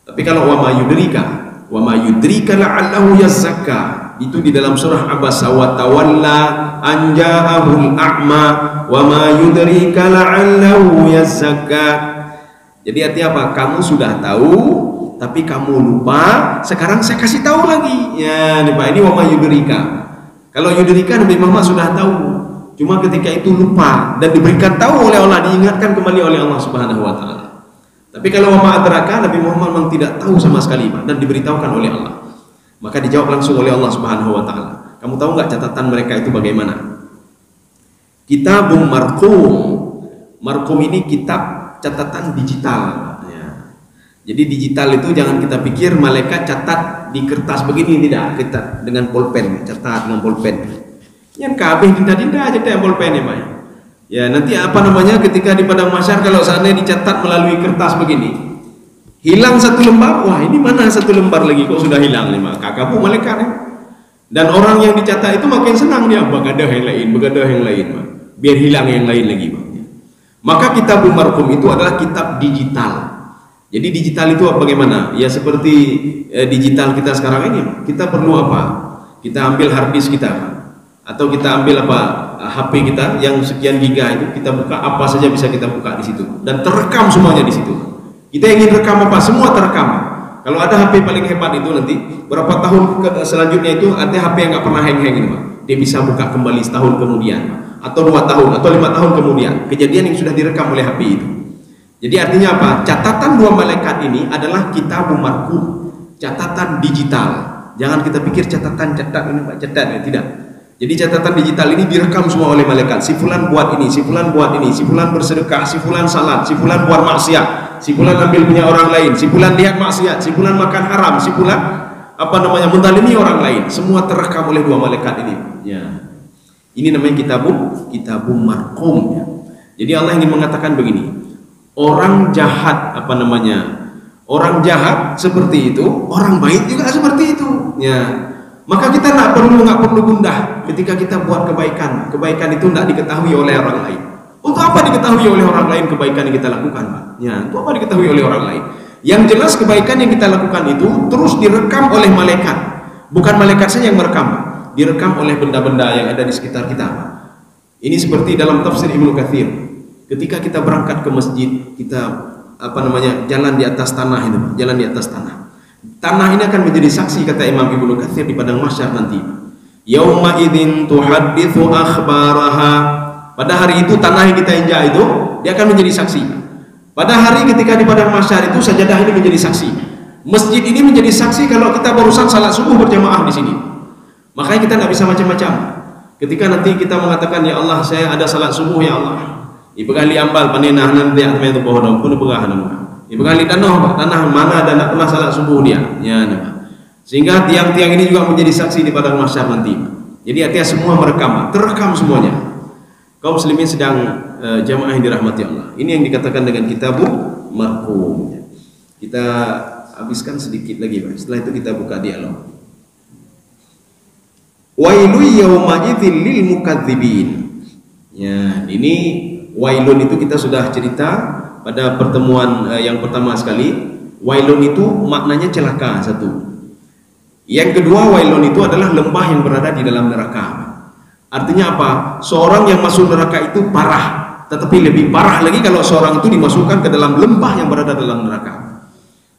A: Tapi kalau wa ma yudrika la'allahu yazakka, itu di dalam surah Abasa, wa tawalla an ja'ahul a'ma wa ma yudrika la'allahu yazakka. Jadi artinya apa? Kamu sudah tahu tapi kamu lupa, sekarang saya kasih tahu lagi. Ya, nih Pak, ini wa ma yudrika. Kalau yudrika Nabi Muhammad sudah tahu, cuma ketika itu lupa dan diberikan tahu oleh Allah, diingatkan kembali oleh Allah Subhanahu wa taala. Tapi kalau wa ma adraka, Nabi Muhammad memang tidak tahu sama sekali, Pak, dan diberitahukan oleh Allah. Maka dijawab langsung oleh Allah Subhanahu wa taala. Kamu tahu nggak catatan mereka itu bagaimana? Kitabun marqum. Marqum ini kitab catatan digital, ya. Jadi digital itu jangan kita pikir malaikat catat di kertas begini, tidak. Kita dengan pulpen, catat dengan pulpen. Yang kabeh dinda-dinda aja teh pulpen ya, Pak. Ya, nanti ketika di padang mahsyar kalau seandainya dicatat melalui kertas begini, hilang satu lembar, wah ini mana satu lembar lagi kok sudah hilang nih, Pak. Kakakku malaikat ya. Dan orang yang dicatat itu makin senang dia, begadah yang lain, Pak. Biar hilang yang lain lagi, Pak. Maka kitab marqum itu adalah kitab digital. Jadi digital itu bagaimana? Ya seperti digital kita sekarang ini. Kita perlu apa? Kita ambil hard disk kita, atau kita ambil HP kita yang sekian giga itu, kita buka apa saja bisa kita buka di situ dan terekam semuanya di situ. Kita ingin rekam apa, semua terekam. Kalau ada HP paling hebat itu nanti berapa tahun selanjutnya itu ada HP yang nggak pernah hang ini, Pak. Dia bisa buka kembali setahun kemudian, atau 2 tahun, atau 5 tahun kemudian kejadian yang sudah direkam oleh HP itu. Jadi artinya apa? Catatan dua malaikat ini adalah kitabun marqum, catatan digital. Jangan kita pikir catatan ini Pak, catat, tidak. Jadi catatan digital ini direkam semua oleh malaikat. Si fulan buat ini, si fulan buat ini, si fulan bersedekah, si fulan salat, si fulan buat maksiat, si fulan ambil punya orang lain, si fulan lihat maksiat, si fulan makan haram, si fulan menzalimi orang lain. Semua terekam oleh dua malaikat ini. Ya. Ini namanya kitabun marqum, ya. Jadi Allah ingin mengatakan begini. Orang jahat orang jahat seperti itu, orang baik juga seperti itu, ya. Maka kita nggak perlu gundah ketika kita buat kebaikan itu tidak diketahui oleh orang lain. Untuk apa diketahui oleh orang lain kebaikan yang kita lakukan, Pak? Ya, untuk apa diketahui oleh orang lain? Yang jelas kebaikan yang kita lakukan itu terus direkam oleh malaikat. Bukan malaikat saja yang merekam, Pak. Direkam oleh benda-benda yang ada di sekitar kita, Pak. Ini seperti dalam tafsir Ibnu Katsir. Ketika kita berangkat ke masjid, kita jalan di atas tanah itu, jalan di atas tanah. Tanah ini akan menjadi saksi, kata Imam Ibnu Katsir, di padang mahsyar nanti. Yauma idzin tuhadditsu akhbaraha. Pada hari itu tanah yang kita injak itu dia akan menjadi saksi. Pada hari ketika di padang mahsyar itu sajadah ini menjadi saksi. Masjid ini menjadi saksi kalau kita barusan salat subuh berjamaah di sini. Makanya kita nggak bisa macam-macam. Ketika nanti kita mengatakan, ya Allah, saya ada salat subuh ya Allah, ibagali ambal panenah nanti atme itu pohon pun pegah nama. Ibagali tanah mana ada nak pernah salat subuh dia, ya nama. Sehingga tiang-tiang ini juga menjadi saksi di padang mahsyar nanti. Jadi artinya semua merekam, terekam semuanya. Kaum muslimin sedang jamaah yang dirahmati Allah. Ini yang dikatakan dengan kitabul marhum. Kita habiskan sedikit lagi, Pak. Setelah itu kita buka dialog. Wailu yauma idzil lil mukadzibin. Ya, ini wailun itu kita sudah cerita pada pertemuan yang pertama sekali. Wailun itu maknanya celaka satu. Yang kedua, wailun itu adalah lembah yang berada di dalam neraka. Artinya apa? Seorang yang masuk neraka itu parah, tetapi lebih parah lagi kalau seorang itu dimasukkan ke dalam lembah yang berada dalam neraka.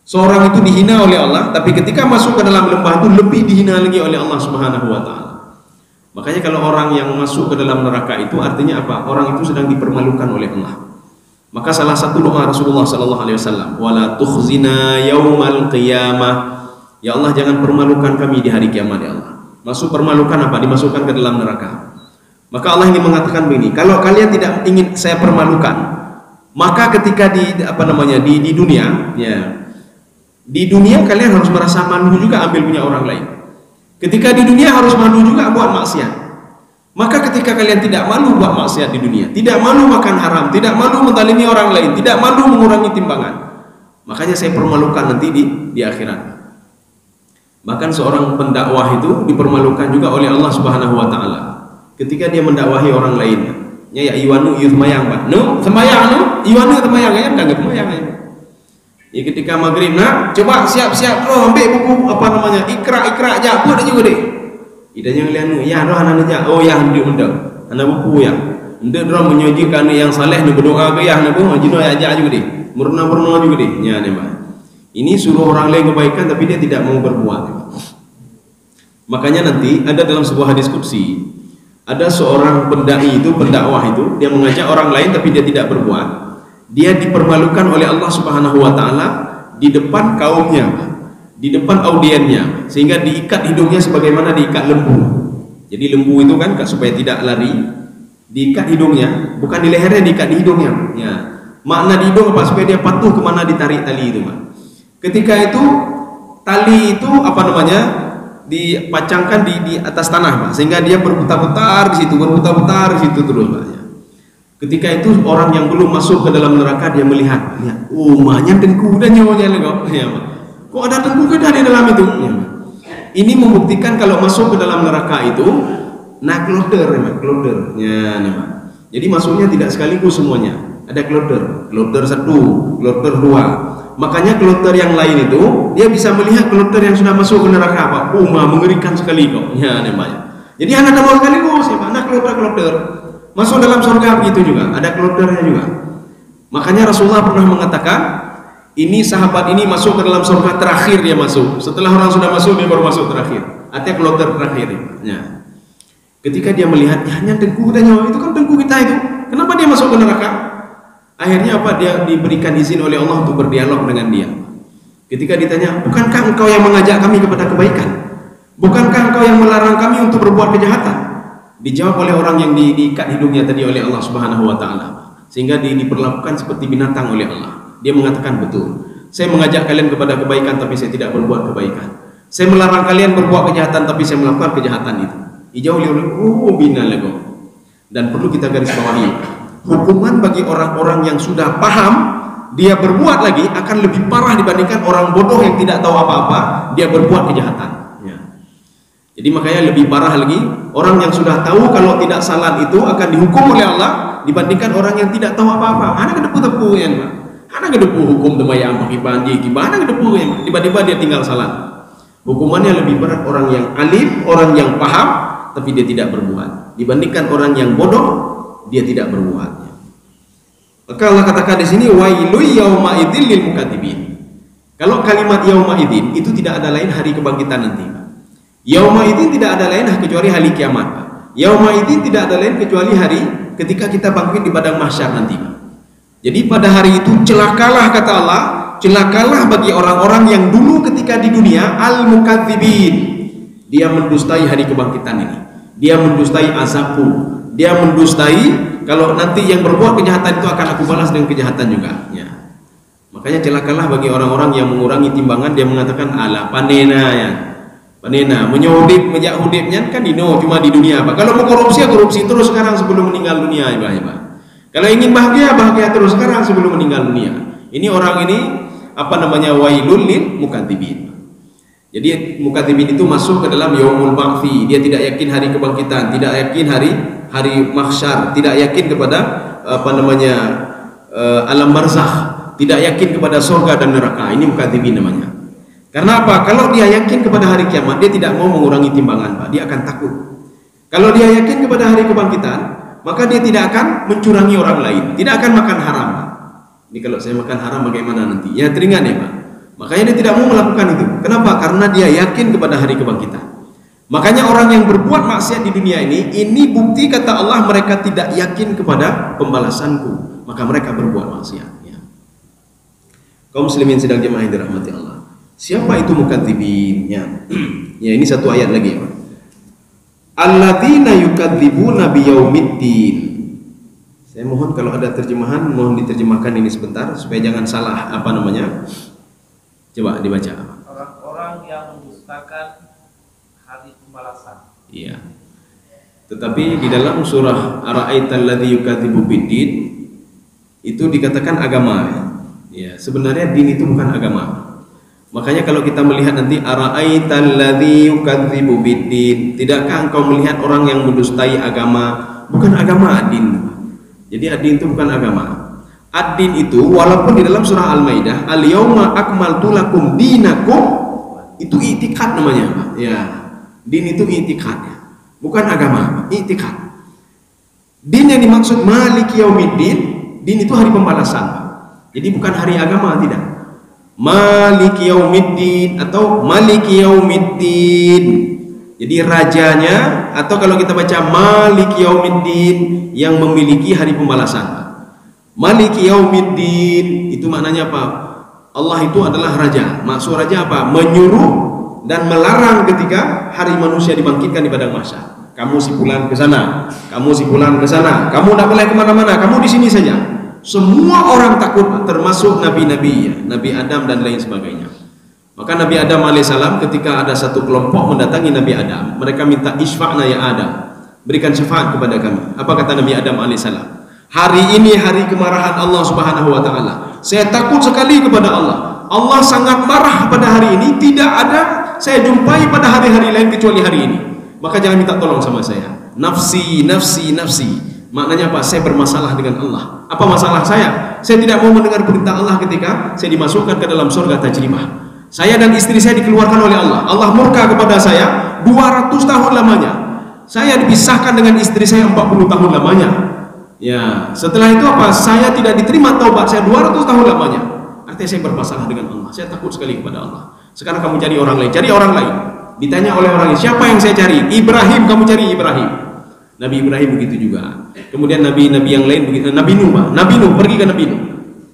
A: Seorang itu dihina oleh Allah, tapi ketika masuk ke dalam lembah itu lebih dihina lagi oleh Allah Subhanahu wa taala. Makanya kalau orang yang masuk ke dalam neraka itu artinya apa? Orang itu sedang dipermalukan oleh Allah. Maka salah satu doa Rasulullah sallallahu alaihi wasallam, "Wala tukhzina yaumal qiyamah." Ya Allah, jangan permalukan kami di hari kiamat ya Allah. Masuk permalukan apa? Dimasukkan ke dalam neraka. Maka Allah ingin mengatakan begini, kalau kalian tidak ingin saya permalukan, maka ketika di dunia, ya, di dunia kalian harus merasa malu juga ambil punya orang lain. Ketika di dunia harus malu juga buat maksiat. Maka ketika kalian tidak malu buat maksiat di dunia, tidak malu makan haram, tidak malu menzalimi orang lain, tidak malu mengurangi timbangan, makanya saya permalukan nanti di akhirat. Bahkan seorang pendakwah itu dipermalukan juga oleh Allah Subhanahu wa taala ketika dia mendakwahi orang lain. Ya iwanu yusmayang, Pak. No, sembayang no, iwanu sembayang ya, enggak sembayang ya. Ya ketika maghrib, nah coba siap-siap lo ambil buku ikra aja buat aja deh. Idanya ngelihat ya roh anak aja, oh ya hendak anak buku ya hendak roh menyajikan yang saleh nu berdoa ke ya nak jino aja juga deh, murna juga deh, ya nih Pak. Ini suruh orang lain kebaikan tapi dia tidak mau berbuat. Makanya nanti ada dalam sebuah hadis qudsi, ada seorang pendai itu, pendakwah itu, dia mengajak orang lain tapi dia tidak berbuat. Dia dipermalukan oleh Allah Subhanahu wa taala di depan kaumnya, di depan audiennya, sehingga diikat hidungnya sebagaimana diikat lembu. Jadi lembu itu kan supaya tidak lari, diikat hidungnya, bukan di lehernya, diikat di hidungnya. Ya. Makna di hidung apa? Supaya dia patuh kemana ditarik tali itu, Pak. Ketika itu tali itu dipacangkan di atas tanah, Pak, sehingga dia berputar-putar di situ, terus, Pak. Ketika itu orang yang belum masuk ke dalam neraka dia melihat, ya, mahnya tengku dan nyawanya kok, ya, kok ada tengku ada di dalam itu. Ya, ini membuktikan kalau masuk ke dalam neraka itu nak kloter, ya, nih, Pak. Jadi masuknya tidak sekaligus semuanya, ada kloter satu, kloter dua. Makanya kloter yang lain itu dia bisa melihat kloter yang sudah masuk ke neraka, Pak. Mengerikan sekali kok, ya, nih, Pak. Jadi anak dua sekaligus, ya, Pak. Anak kloter. Masuk dalam surga begitu juga, ada kloternya juga. Makanya Rasulullah pernah mengatakan, ini sahabat ini masuk ke dalam surga terakhir dia masuk. Setelah orang sudah masuk dia baru masuk terakhir. Artinya kloter terakhir. Ya. Ketika dia melihat, hanya tengku dan nyawa itu kan tengku kita itu. Kenapa dia masuk ke neraka? Akhirnya apa? Dia diberikan izin oleh Allah untuk berdialog dengan dia. Ketika ditanya, bukankah engkau yang mengajak kami kepada kebaikan? Bukankah engkau yang melarang kami untuk berbuat kejahatan? Dijawab oleh orang yang diikat hidungnya tadi oleh Allah Subhanahu wa taala, sehingga diperlakukan seperti binatang oleh Allah. Dia mengatakan, betul, saya mengajak kalian kepada kebaikan tapi saya tidak berbuat kebaikan. Saya melarang kalian berbuat kejahatan tapi saya melakukan kejahatan itu. Dijawab oleh binalago. Dan perlu kita garis bawahi, hukuman bagi orang-orang yang sudah paham dia berbuat lagi akan lebih parah dibandingkan orang bodoh yang tidak tahu apa-apa dia berbuat kejahatan. Jadi makanya lebih parah lagi orang yang sudah tahu kalau tidak salat itu akan dihukum oleh Allah dibandingkan orang yang tidak tahu apa-apa. Anak kedepu-depu ya, Pak. Anak kedepu hukum demayang pakai banji, gimana kedepu ya, tiba-tiba dia tinggal salat. Hukumannya lebih berat orang yang alim, orang yang paham tapi dia tidak berbuat dibandingkan orang yang bodoh dia tidak berbuat. Maka Allah katakan di sini wailu yauma idzil lil mukadzibin. Kalau kalimat yauma idzin itu tidak ada lain hari kebangkitan nanti. Yauma idzin tidak ada lain kecuali hari kiamat. Yauma idzin tidak ada lain kecuali hari ketika kita bangkit di padang mahsyar nanti. Jadi pada hari itu celakalah kata Allah, celakalah bagi orang-orang yang dulu ketika di dunia al-mukadzibin, Dia mendustai hari kebangkitan ini. Dia mendustai azabku. Dia mendustai kalau nanti yang berbuat kejahatan itu akan aku balas dengan kejahatan juga. Ya. Makanya celakalah bagi orang-orang yang mengurangi timbangan. Dia mengatakan ala panena ya. Panena menyodip mejak hudipnya kan dino cuma di dunia apa. Kalau mau korupsi ya korupsi terus sekarang sebelum meninggal dunia ibadah. Kalau ingin bahagia bahagia terus sekarang sebelum meninggal dunia. Ini orang ini apa namanya wailul lil mukadzibin. Jadi mukadzibin itu masuk ke dalam yaumul ba'tsi. Dia tidak yakin hari kebangkitan, tidak yakin hari mahsyar, tidak yakin kepada apa namanya alam barzakh, tidak yakin kepada surga dan neraka. Ini mukadzibin namanya. Karena apa? Kalau dia yakin kepada hari kiamat, dia tidak mau mengurangi timbangan, Pak. Dia akan takut. Kalau dia yakin kepada hari kebangkitan, maka dia tidak akan mencurangi orang lain, tidak akan makan haram. Ini kalau saya makan haram bagaimana nanti? Ya teringat ya Pak. Makanya dia tidak mau melakukan itu. Kenapa? Karena dia yakin kepada hari kebangkitan. Makanya orang yang berbuat maksiat di dunia ini bukti kata Allah mereka tidak yakin kepada pembalasanku. Maka mereka berbuat maksiat. Ya. Kaum muslimin sedang jemaah yang dirahmati Allah. Siapa itu mukadzibin? Ya. Ya ini satu ayat lagi ya Pak. Alladzina yukadzibuna biyaumiddin. Saya mohon kalau ada terjemahan mohon diterjemahkan ini sebentar supaya jangan salah apa namanya. Coba dibaca.
B: Orang-orang yang mendustakan hari pembalasan.
A: Iya. Tetapi di dalam surah Ara'aital ladzi yukadzibu biddin itu dikatakan agama. Ya, sebenarnya din itu bukan agama. Makanya kalau kita melihat nanti Ara'aital ladzi yukadzibu biddin, tidakkah engkau melihat orang yang mendustai agama? Bukan agama ad-din. Jadi ad-din itu bukan agama. Ad-din itu walaupun di dalam surah Al-Maidah al-yauma akmaltu lakum dinakum itu i'tikad namanya. Ya. Din itu i'tikad ya. Bukan agama, i'tikad. Din yang dimaksud maliki yaumiddin, din itu hari pembalasan. Jadi bukan hari agama tidak. Maliki yaumiddin atau maliki yaumiddin. Jadi rajanya atau kalau kita baca maliki yaumiddin yang memiliki hari pembalasan. Maliki yaumiddin itu maknanya apa? Allah itu adalah raja. Maksud raja apa? Menyuruh dan melarang ketika hari manusia dibangkitkan di padang mahsyar. Kamu si fulan ke sana, kamu si fulan ke sana, kamu tidak boleh kemana-mana, kamu di sini saja. Semua orang takut, termasuk nabi-nabi, ya, Nabi Adam dan lain sebagainya. Maka Nabi Adam alaihissalam ketika ada satu kelompok mendatangi Nabi Adam, mereka minta isfa'na ya Adam, berikan syafaat kepada kami. Apa kata Nabi Adam alaihissalam? Hari ini hari kemarahan Allah Subhanahu wa taala. Saya takut sekali kepada Allah. Allah sangat marah pada hari ini, tidak ada saya jumpai pada hari-hari lain kecuali hari ini. Maka jangan minta tolong sama saya. Nafsi, nafsi, nafsi. Maknanya apa? Saya bermasalah dengan Allah. Apa masalah saya? Saya tidak mau mendengar perintah Allah ketika saya dimasukkan ke dalam surga tajribah. Saya dan istri saya dikeluarkan oleh Allah. Allah murka kepada saya 200 tahun lamanya. Saya dipisahkan dengan istri saya 40 tahun lamanya. Ya, setelah itu apa? Saya tidak diterima taubat saya 200 tahun lamanya. Artinya saya bermasalah dengan Allah. Saya takut sekali kepada Allah. Sekarang kamu cari orang lain, cari orang lain. Ditanya oleh orang lain, siapa yang saya cari? Ibrahim, kamu cari Ibrahim. Nabi Ibrahim begitu juga. Kemudian nabi-nabi yang lain begitu. Nabi Nuh, Nabi Nuh pergi ke Nabi Nuh.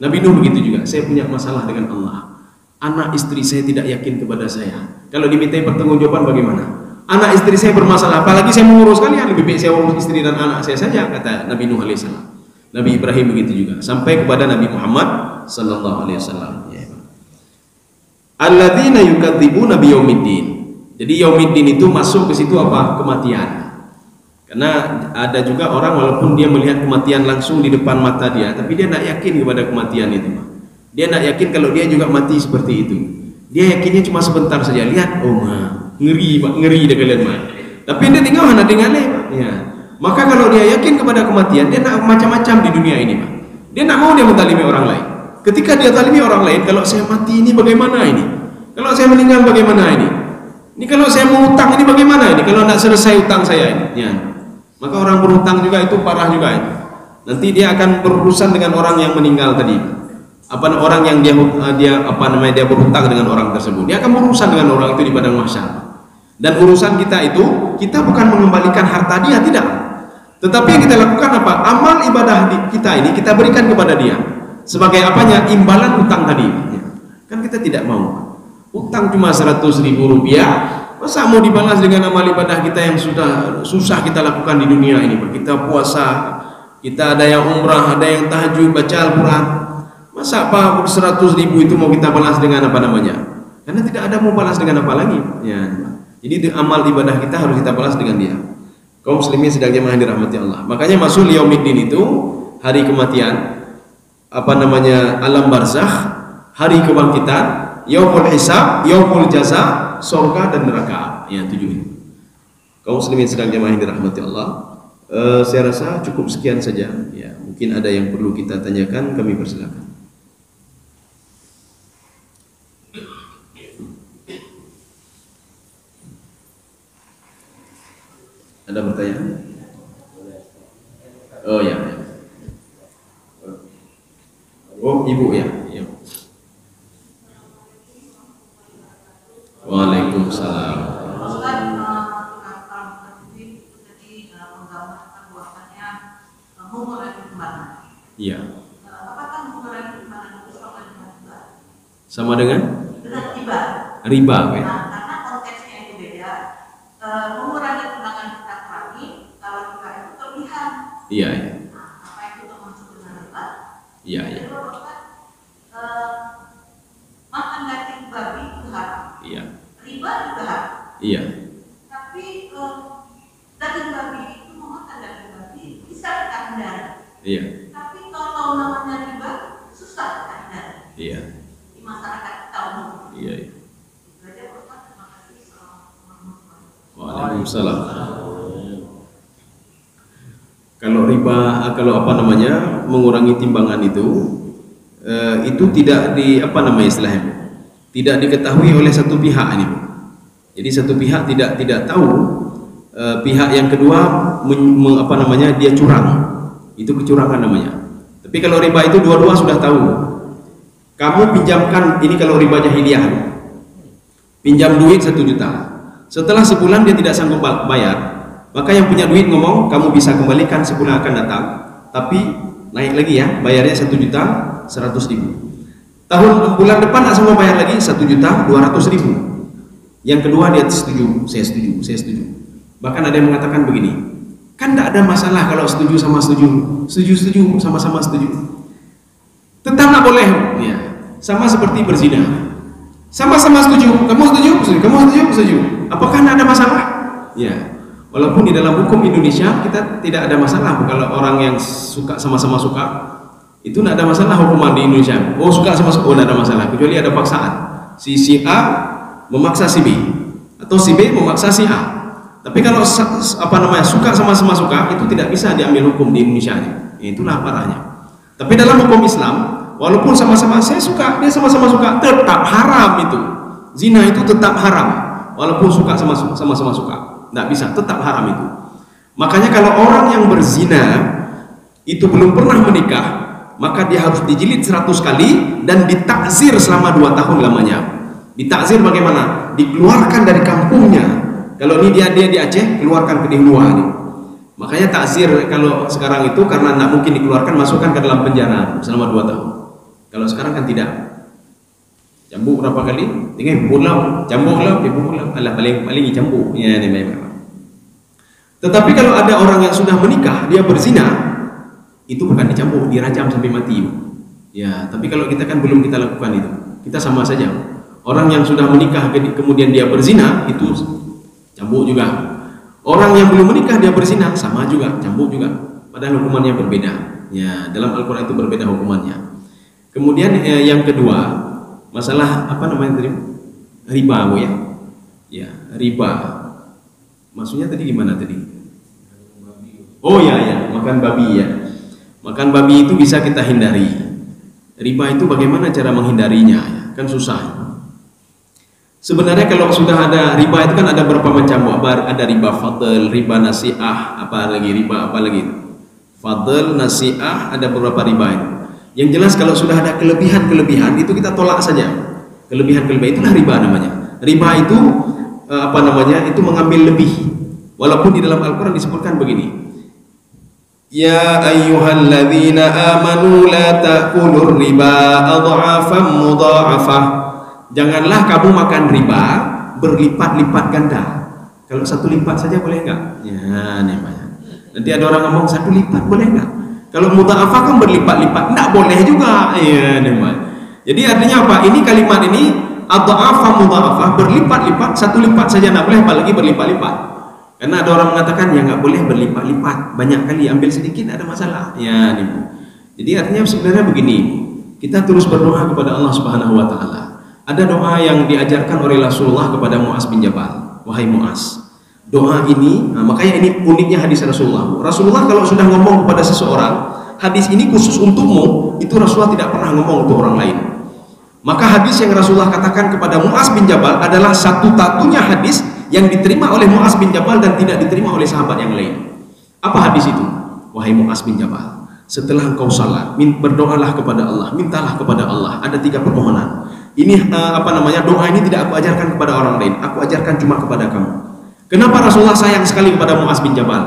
A: Nabi Nuh begitu juga. Saya punya masalah dengan Allah. Anak istri saya tidak yakin kepada saya. Kalau dimintai pertanggungjawaban bagaimana? Anak istri saya bermasalah, apalagi saya mengurus kalian, lebih baik saya urus istri dan anak saya saja, kata Nabi Nuh alaihissalam. Nabi Ibrahim begitu juga, sampai kepada Nabi Muhammad sallallahu alaihi wasallam. Alladzina yukadzibuna biyaumiddin. Jadi yaumiddin itu masuk ke situ apa? Kematian. Karena ada juga orang walaupun dia melihat kematian langsung di depan mata dia, tapi dia tidak yakin kepada kematian itu. Dia tidak yakin kalau dia juga mati seperti itu. Dia yakinnya cuma sebentar saja. Lihat, oh ngeri Pak, ngeri dah kalian Pak. Tapi dia tinggal mana tinggal Pak. Ya. Maka kalau dia yakin kepada kematian, dia nak macam-macam di dunia ini Pak. Dia nak mau dia mentalimi orang lain. Ketika dia talimi orang lain, kalau saya mati ini bagaimana ini? Kalau saya meninggal bagaimana ini? Ini kalau saya mau utang ini bagaimana ini? Kalau tidak selesai utang saya ini. Ya. Maka orang berhutang juga itu parah juga itu. Nanti dia akan berurusan dengan orang yang meninggal tadi. Apa orang yang dia berhutang dengan orang tersebut. Dia akan berurusan dengan orang itu di padang mahsyar. Dan urusan kita itu, kita bukan mengembalikan harta dia, tidak. Tetapi yang kita lakukan apa? Amal ibadah kita ini kita berikan kepada dia. Sebagai apanya? Imbalan utang tadi. Kan kita tidak mau. Utang cuma 100.000 rupiah, Masa mau dibalas dengan amal ibadah kita yang sudah susah kita lakukan di dunia ini, Pak? Kita puasa, kita ada yang umrah, ada yang tahajud, baca Al-Quran. Masa apa 100.000 itu mau kita balas dengan apa namanya? Karena tidak ada mau balas dengan apa lagi. Ya. Jadi amal ibadah kita harus kita balas dengan dia. Kaum muslimin sedang jemaah dirahmati Allah. Makanya masuk yaumiddin itu hari kematian, apa namanya, alam barzakh, hari kebangkitan, yaumul hisab, yaumul jaza, surga dan neraka. Ya, 7 ini. Kaum muslimin sedang jemaah dirahmati Allah. Saya rasa cukup sekian saja. Ya, mungkin ada yang perlu kita tanyakan, kami persilakan. Ada pertanyaan? Oh ya. Oh, ibu ya. Ya. Waalaikumsalam. Iya. Sama dengan riba, ya?
C: Karena konteksnya itu beda. Mengurangi timbangan kita kurangi, kalau riba itu kelebihan.
A: Iya, iya.
C: Apa itu termasuk dengan riba?
A: Iya, iya.
C: Makan daging babi itu haram.
A: Iya.
C: Riba juga haram.
A: Iya.
C: Tapi daging babi itu, memakan daging babi bisa kita hindari.
A: Iya.
C: Tapi kalau namanya riba susah kita hindari.
A: Iya.
C: Di masyarakat kita umum.
A: Iya.
C: Itu aja Ustaz. Terima kasih. Assalamualaikum.
A: Waalaikumsalam. Kalau riba, kalau apa namanya, mengurangi timbangan itu tidak di apa namanya istilahnya, tidak diketahui oleh satu pihak ini. Jadi satu pihak tidak tahu, pihak yang kedua apa namanya, dia curang. Itu kecurangan namanya. Tapi kalau riba itu dua-dua sudah tahu. Kamu pinjamkan, ini kalau riba jahiliyah, pinjam duit 1 juta. Setelah sebulan dia tidak sanggup bayar, maka yang punya duit ngomong, kamu bisa kembalikan sebulan akan datang, tapi naik lagi ya, bayarnya 1.100.000. Tahun bulan depan tak sanggup bayar lagi, 1.200.000. Yang kedua dia setuju, saya setuju, saya setuju. Bahkan ada yang mengatakan begini, kan tidak ada masalah kalau setuju sama setuju, setuju sama-sama setuju. Tetap tak boleh, ya. Sama seperti berzina. Sama-sama setuju, kamu setuju, kamu setuju, setuju. Apakah tidak ada masalah? Ya. Walaupun di dalam hukum Indonesia kita tidak ada masalah kalau orang yang suka sama-sama suka, itu tidak ada masalah hukuman di Indonesia. Oh suka sama-sama, oh tidak ada masalah, kecuali ada paksaan. Si A memaksa si B, atau si B memaksa si A. Tapi kalau apa namanya, suka sama-sama suka, itu tidak bisa diambil hukum di Indonesia. Itulah parahnya. Tapi dalam hukum Islam, walaupun sama-sama saya suka, dia sama-sama suka, tetap haram itu. Zina itu tetap haram, walaupun suka sama-sama suka. Tidak bisa, tetap haram itu. Makanya kalau orang yang berzina itu belum pernah menikah, maka dia harus dijilid 100 kali dan ditakzir selama 2 tahun lamanya. Ditakzir bagaimana? Dikeluarkan dari kampungnya. Kalau ini dia di Aceh, keluarkan ke Dihua nih. Makanya takzir kalau sekarang itu karena tidak mungkin dikeluarkan, masukkan ke dalam penjara selama 2 tahun. Kalau sekarang kan tidak. Cambuk berapa kali? Tinggal pulau, cambuk lah, pulau. Alah paling cambuk. Ya ni memang. Tetapi kalau ada orang yang sudah menikah, dia berzina, itu bukan dicambuk, dirajam sampai mati. Ya, tapi kalau kita kan belum kita lakukan itu. Kita sama saja. Orang yang sudah menikah kemudian dia berzina, itu cambuk juga. Orang yang belum menikah dia berzina, sama juga, cambuk juga. Padahal hukumannya berbeda. Ya, dalam Al-Quran itu berbeda hukumannya. Kemudian yang kedua, masalah apa namanya tadi? Riba, Bu ya. Ya, riba. Maksudnya tadi gimana tadi? Oh ya, makan babi ya. Makan babi itu bisa kita hindari. Riba itu bagaimana cara menghindarinya? Ya? Kan susah. Sebenarnya kalau sudah ada riba itu kan ada berapa macam, ada riba fadl, riba nasi'ah, apa lagi riba apa lagi? Fadl, nasi'ah, ada beberapa riba itu. Yang jelas kalau sudah ada kelebihan itu kita tolak saja. Kelebihan itulah riba namanya. Riba itu apa namanya? Itu mengambil lebih. Walaupun di dalam Al-Qur'an disebutkan begini. Ya ayyuhalladzina amanu la ta'kulur riba adhafan mudha'afah. Janganlah kamu makan riba berlipat-lipat ganda. Kalau satu lipat saja boleh nggak? Ya, nih banyak. Nanti ada orang ngomong satu lipat boleh nggak? Kalau mudha'afah kan berlipat-lipat, nggak boleh juga. Iya, nih banyak. Jadi artinya apa? Ini kalimat ini adha'afa mudha'afah berlipat-lipat, satu lipat saja nggak boleh, apalagi berlipat-lipat. Karena ada orang mengatakan ya nggak boleh berlipat-lipat, banyak kali ambil sedikit ada masalah. Ya, nih. Jadi artinya sebenarnya begini, kita terus berdoa kepada Allah Subhanahu Wa Taala. Ada doa yang diajarkan oleh Rasulullah kepada Mu'az bin Jabal. Wahai Mu'az, doa ini, makanya ini uniknya hadis Rasulullah. Rasulullah kalau sudah ngomong kepada seseorang, hadis ini khusus untukmu, itu Rasulullah tidak pernah ngomong untuk orang lain. Maka hadis yang Rasulullah katakan kepada Mu'az bin Jabal adalah satu-satunya hadis yang diterima oleh Mu'az bin Jabal dan tidak diterima oleh sahabat yang lain. Apa hadis itu? Wahai Mu'az bin Jabal, setelah engkau salat, berdoalah kepada Allah, mintalah kepada Allah. Ada 3 permohonan. Ini doa ini tidak aku ajarkan kepada orang lain, aku ajarkan cuma kepada kamu. Kenapa Rasulullah sayang sekali kepada Mu'az bin Jabal?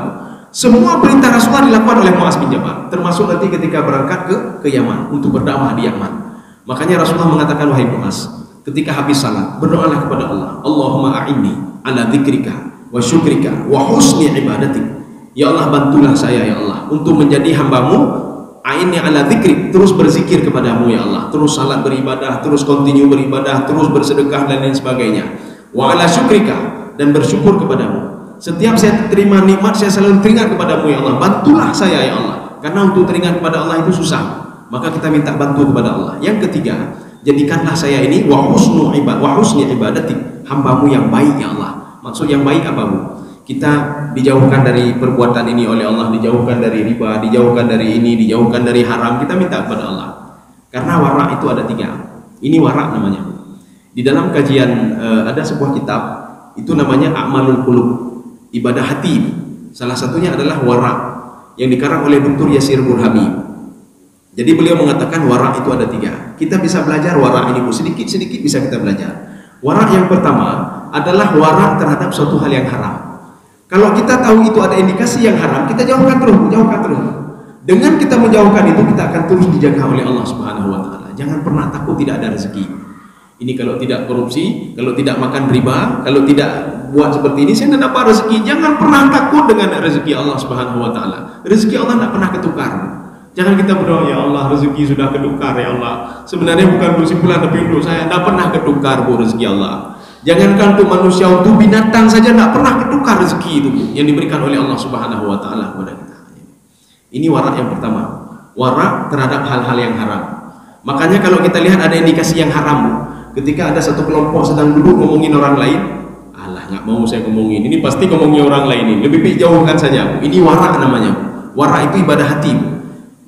A: Semua perintah Rasulullah dilakukan oleh Mu'az bin Jabal, termasuk nanti ketika berangkat ke Yaman untuk berdakwah di Yaman. Makanya Rasulullah mengatakan, wahai Mu'az, ketika habis salat, berdoalah kepada Allah. Allahumma a'inni ala dzikrika wa syukrika wa husni ibadatik. Ya Allah, bantulah saya ya Allah untuk menjadi hambamu. A'inni ala dzikrik, terus berzikir kepadamu ya Allah, terus salat beribadah, terus continue beribadah, terus bersedekah dan lain sebagainya. Wa ala syukrika, dan bersyukur kepadamu. Setiap saya terima nikmat, saya selalu teringat kepadamu ya Allah. Bantulah saya ya Allah, karena untuk teringat kepada Allah itu susah. Maka kita minta bantu kepada Allah. Yang ketiga, jadikanlah saya ini wa husni ibadatik, hambamu yang baik ya Allah. Maksud yang baik apa Bu? Kita dijauhkan dari perbuatan ini oleh Allah, dijauhkan dari riba, dijauhkan dari ini, dijauhkan dari haram. Kita minta kepada Allah. Karena warak itu ada 3. Ini warak namanya. Di dalam kajian ada sebuah kitab, itu namanya A'malul Qulub, ibadah hati. Salah satunya adalah warak yang dikarang oleh Dr. Yasir Burhami. Jadi beliau mengatakan warak itu ada 3. Kita bisa belajar warak ini, sedikit-sedikit bisa kita belajar. Warak yang pertama adalah warak terhadap suatu hal yang haram. Kalau kita tahu itu ada indikasi yang haram, kita jauhkan terus. Dengan kita menjauhkan itu, kita akan terus dijaga oleh Allah Subhanahu Wa Taala. Jangan pernah takut tidak ada rezeki. Ini kalau tidak korupsi, kalau tidak makan riba, kalau tidak buat seperti ini, saya tidak dapat rezeki. Jangan pernah takut dengan rezeki Allah Subhanahu Wa Taala. Rezeki Allah tidak pernah ketukar. Jangan kita berdoa, ya Allah rezeki sudah ketukar ya Allah. Sebenarnya bukan kesimpulan tapi untuk saya tidak pernah ketukar Bu rezeki Allah. Jangankan untuk manusia, untuk binatang saja tidak pernah ketukar rezeki itu yang diberikan oleh Allah Subhanahu Wa Taala kepada kita. Ini warak yang pertama, warak terhadap hal-hal yang haram. Makanya kalau kita lihat ada indikasi yang haram, ketika ada satu kelompok sedang duduk ngomongin orang lain, alah nggak mau saya ngomongin, ini pasti ngomongin orang lain ini, lebih baik jauhkan saja. Ini warak namanya. Warak itu ibadah hati.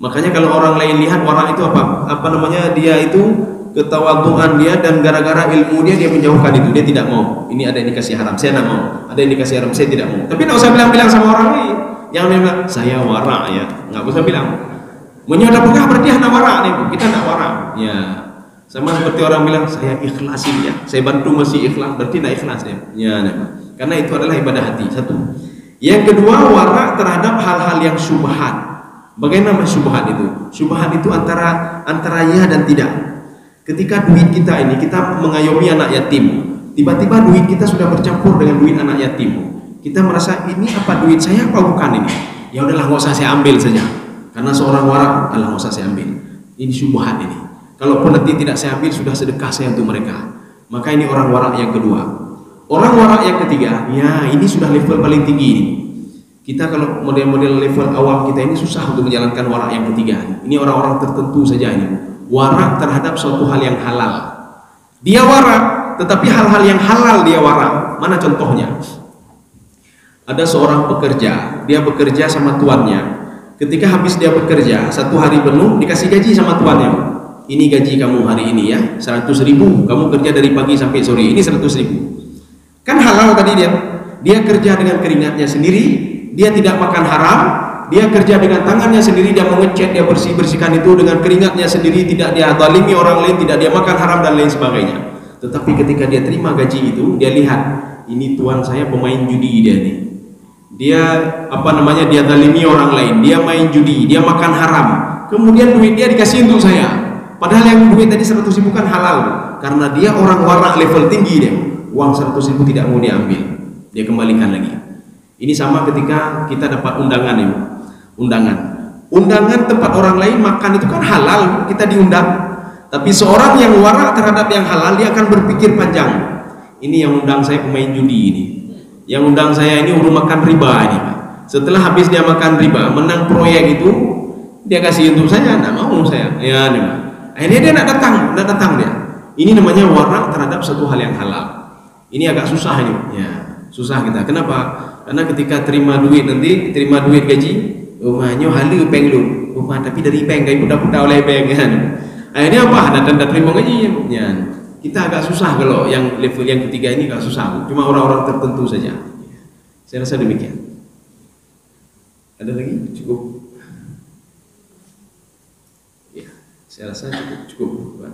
A: Makanya kalau orang lain lihat warak itu apa namanya, dia itu ketawaduan dia, dan gara-gara ilmu dia menjauhkan itu, dia tidak mau. Ini ada indikasi haram, saya tidak mau. Ada indikasi haram, saya tidak mau. Tapi tidak usah bilang-bilang sama orang lain. Jangan bilang saya warak ya, nggak usah bilang. Menyadap pegah berarti anak warak nih, kita tidak warak. Ya, sama seperti orang bilang saya ikhlasin ya, saya bantu masih ikhlas, berarti tidak ikhlas ya. Ya, karena itu adalah ibadah hati. Satu. Yang kedua, warak terhadap hal-hal yang syubhat. Bagaimana syubhat itu? Syubhat itu antara ya dan tidak. Ketika duit kita ini, kita mengayomi anak yatim, tiba-tiba duit kita sudah bercampur dengan duit anak yatim. Kita merasa ini apa duit saya apa bukan ini? Ya udahlah nggak usah saya ambil saja. Karena seorang warak, alah nggak usah saya ambil. Ini syubhat ini. Kalaupun nanti tidak saya ambil, sudah sedekah saya untuk mereka. Maka ini orang warak yang kedua. Orang warak yang ketiga, ya ini sudah level paling tinggi ini. Kita kalau model-model level awam kita ini susah untuk menjalankan warak yang ketiga. Ini orang-orang tertentu saja ini. Warak terhadap suatu hal yang halal. Dia warak, tetapi hal-hal yang halal dia warak. Mana contohnya? Ada seorang pekerja, dia bekerja sama tuannya. Ketika habis dia bekerja, 1 hari penuh dikasih gaji sama tuannya. Ini gaji kamu hari ini ya, 100.000. Kamu kerja dari pagi sampai sore, ini 100.000. Kan halal tadi dia. Dia kerja dengan keringatnya sendiri, dia tidak makan haram. Dia kerja dengan tangannya sendiri, dia mengecat, dia bersihkan itu dengan keringatnya sendiri, tidak dia zalimi orang lain, tidak dia makan haram dan lain sebagainya. Tetapi ketika dia terima gaji itu, dia lihat ini tuan saya pemain judi dia nih. Dia dia zalimi orang lain, dia main judi, dia makan haram. Kemudian duit dia dikasih untuk saya. Padahal yang duit tadi 100.000 kan halal, karena dia orang warak level tinggi dia. uang 100.000 tidak mau diambil, dia kembalikan lagi. Ini sama ketika kita dapat undangan ya, undangan tempat orang lain makan itu kan halal, kita diundang. Tapi seorang yang warak terhadap yang halal, dia akan berpikir panjang. Ini yang undang saya pemain judi ini, yang undang saya ini udah makan riba ini, Pak. Setelah habis dia makan riba, menang proyek itu, dia kasih untuk saya, tidak mau saya. Ya, nih, Pak. Akhirnya dia tidak datang dia. Ini namanya warak terhadap satu hal yang halal. Ini agak susah ini, ya, susah kita. Kenapa? Karena ketika terima duit nanti, terima duit gaji, rumahnya halu bank lu, rumah tapi dari bank, kayak budak-budak oleh bank kan. Akhirnya apa? Ada terima gaji, ya. Kita agak susah kalau yang level yang ketiga ini agak susah. Cuma orang-orang tertentu saja. Saya rasa demikian. Ada lagi? Cukup? Ya, saya rasa cukup.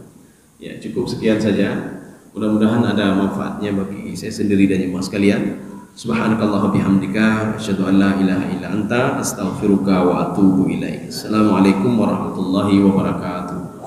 A: Ya, cukup sekian saja. Mudah-mudahan ada manfaatnya bagi saya sendiri dan jemaah sekalian. Subhanakallah bihamdika asyhadu an la ilaha illa anta astaghfiruka wa atubu ilaik. Assalamualaikum warahmatullahi wabarakatuh.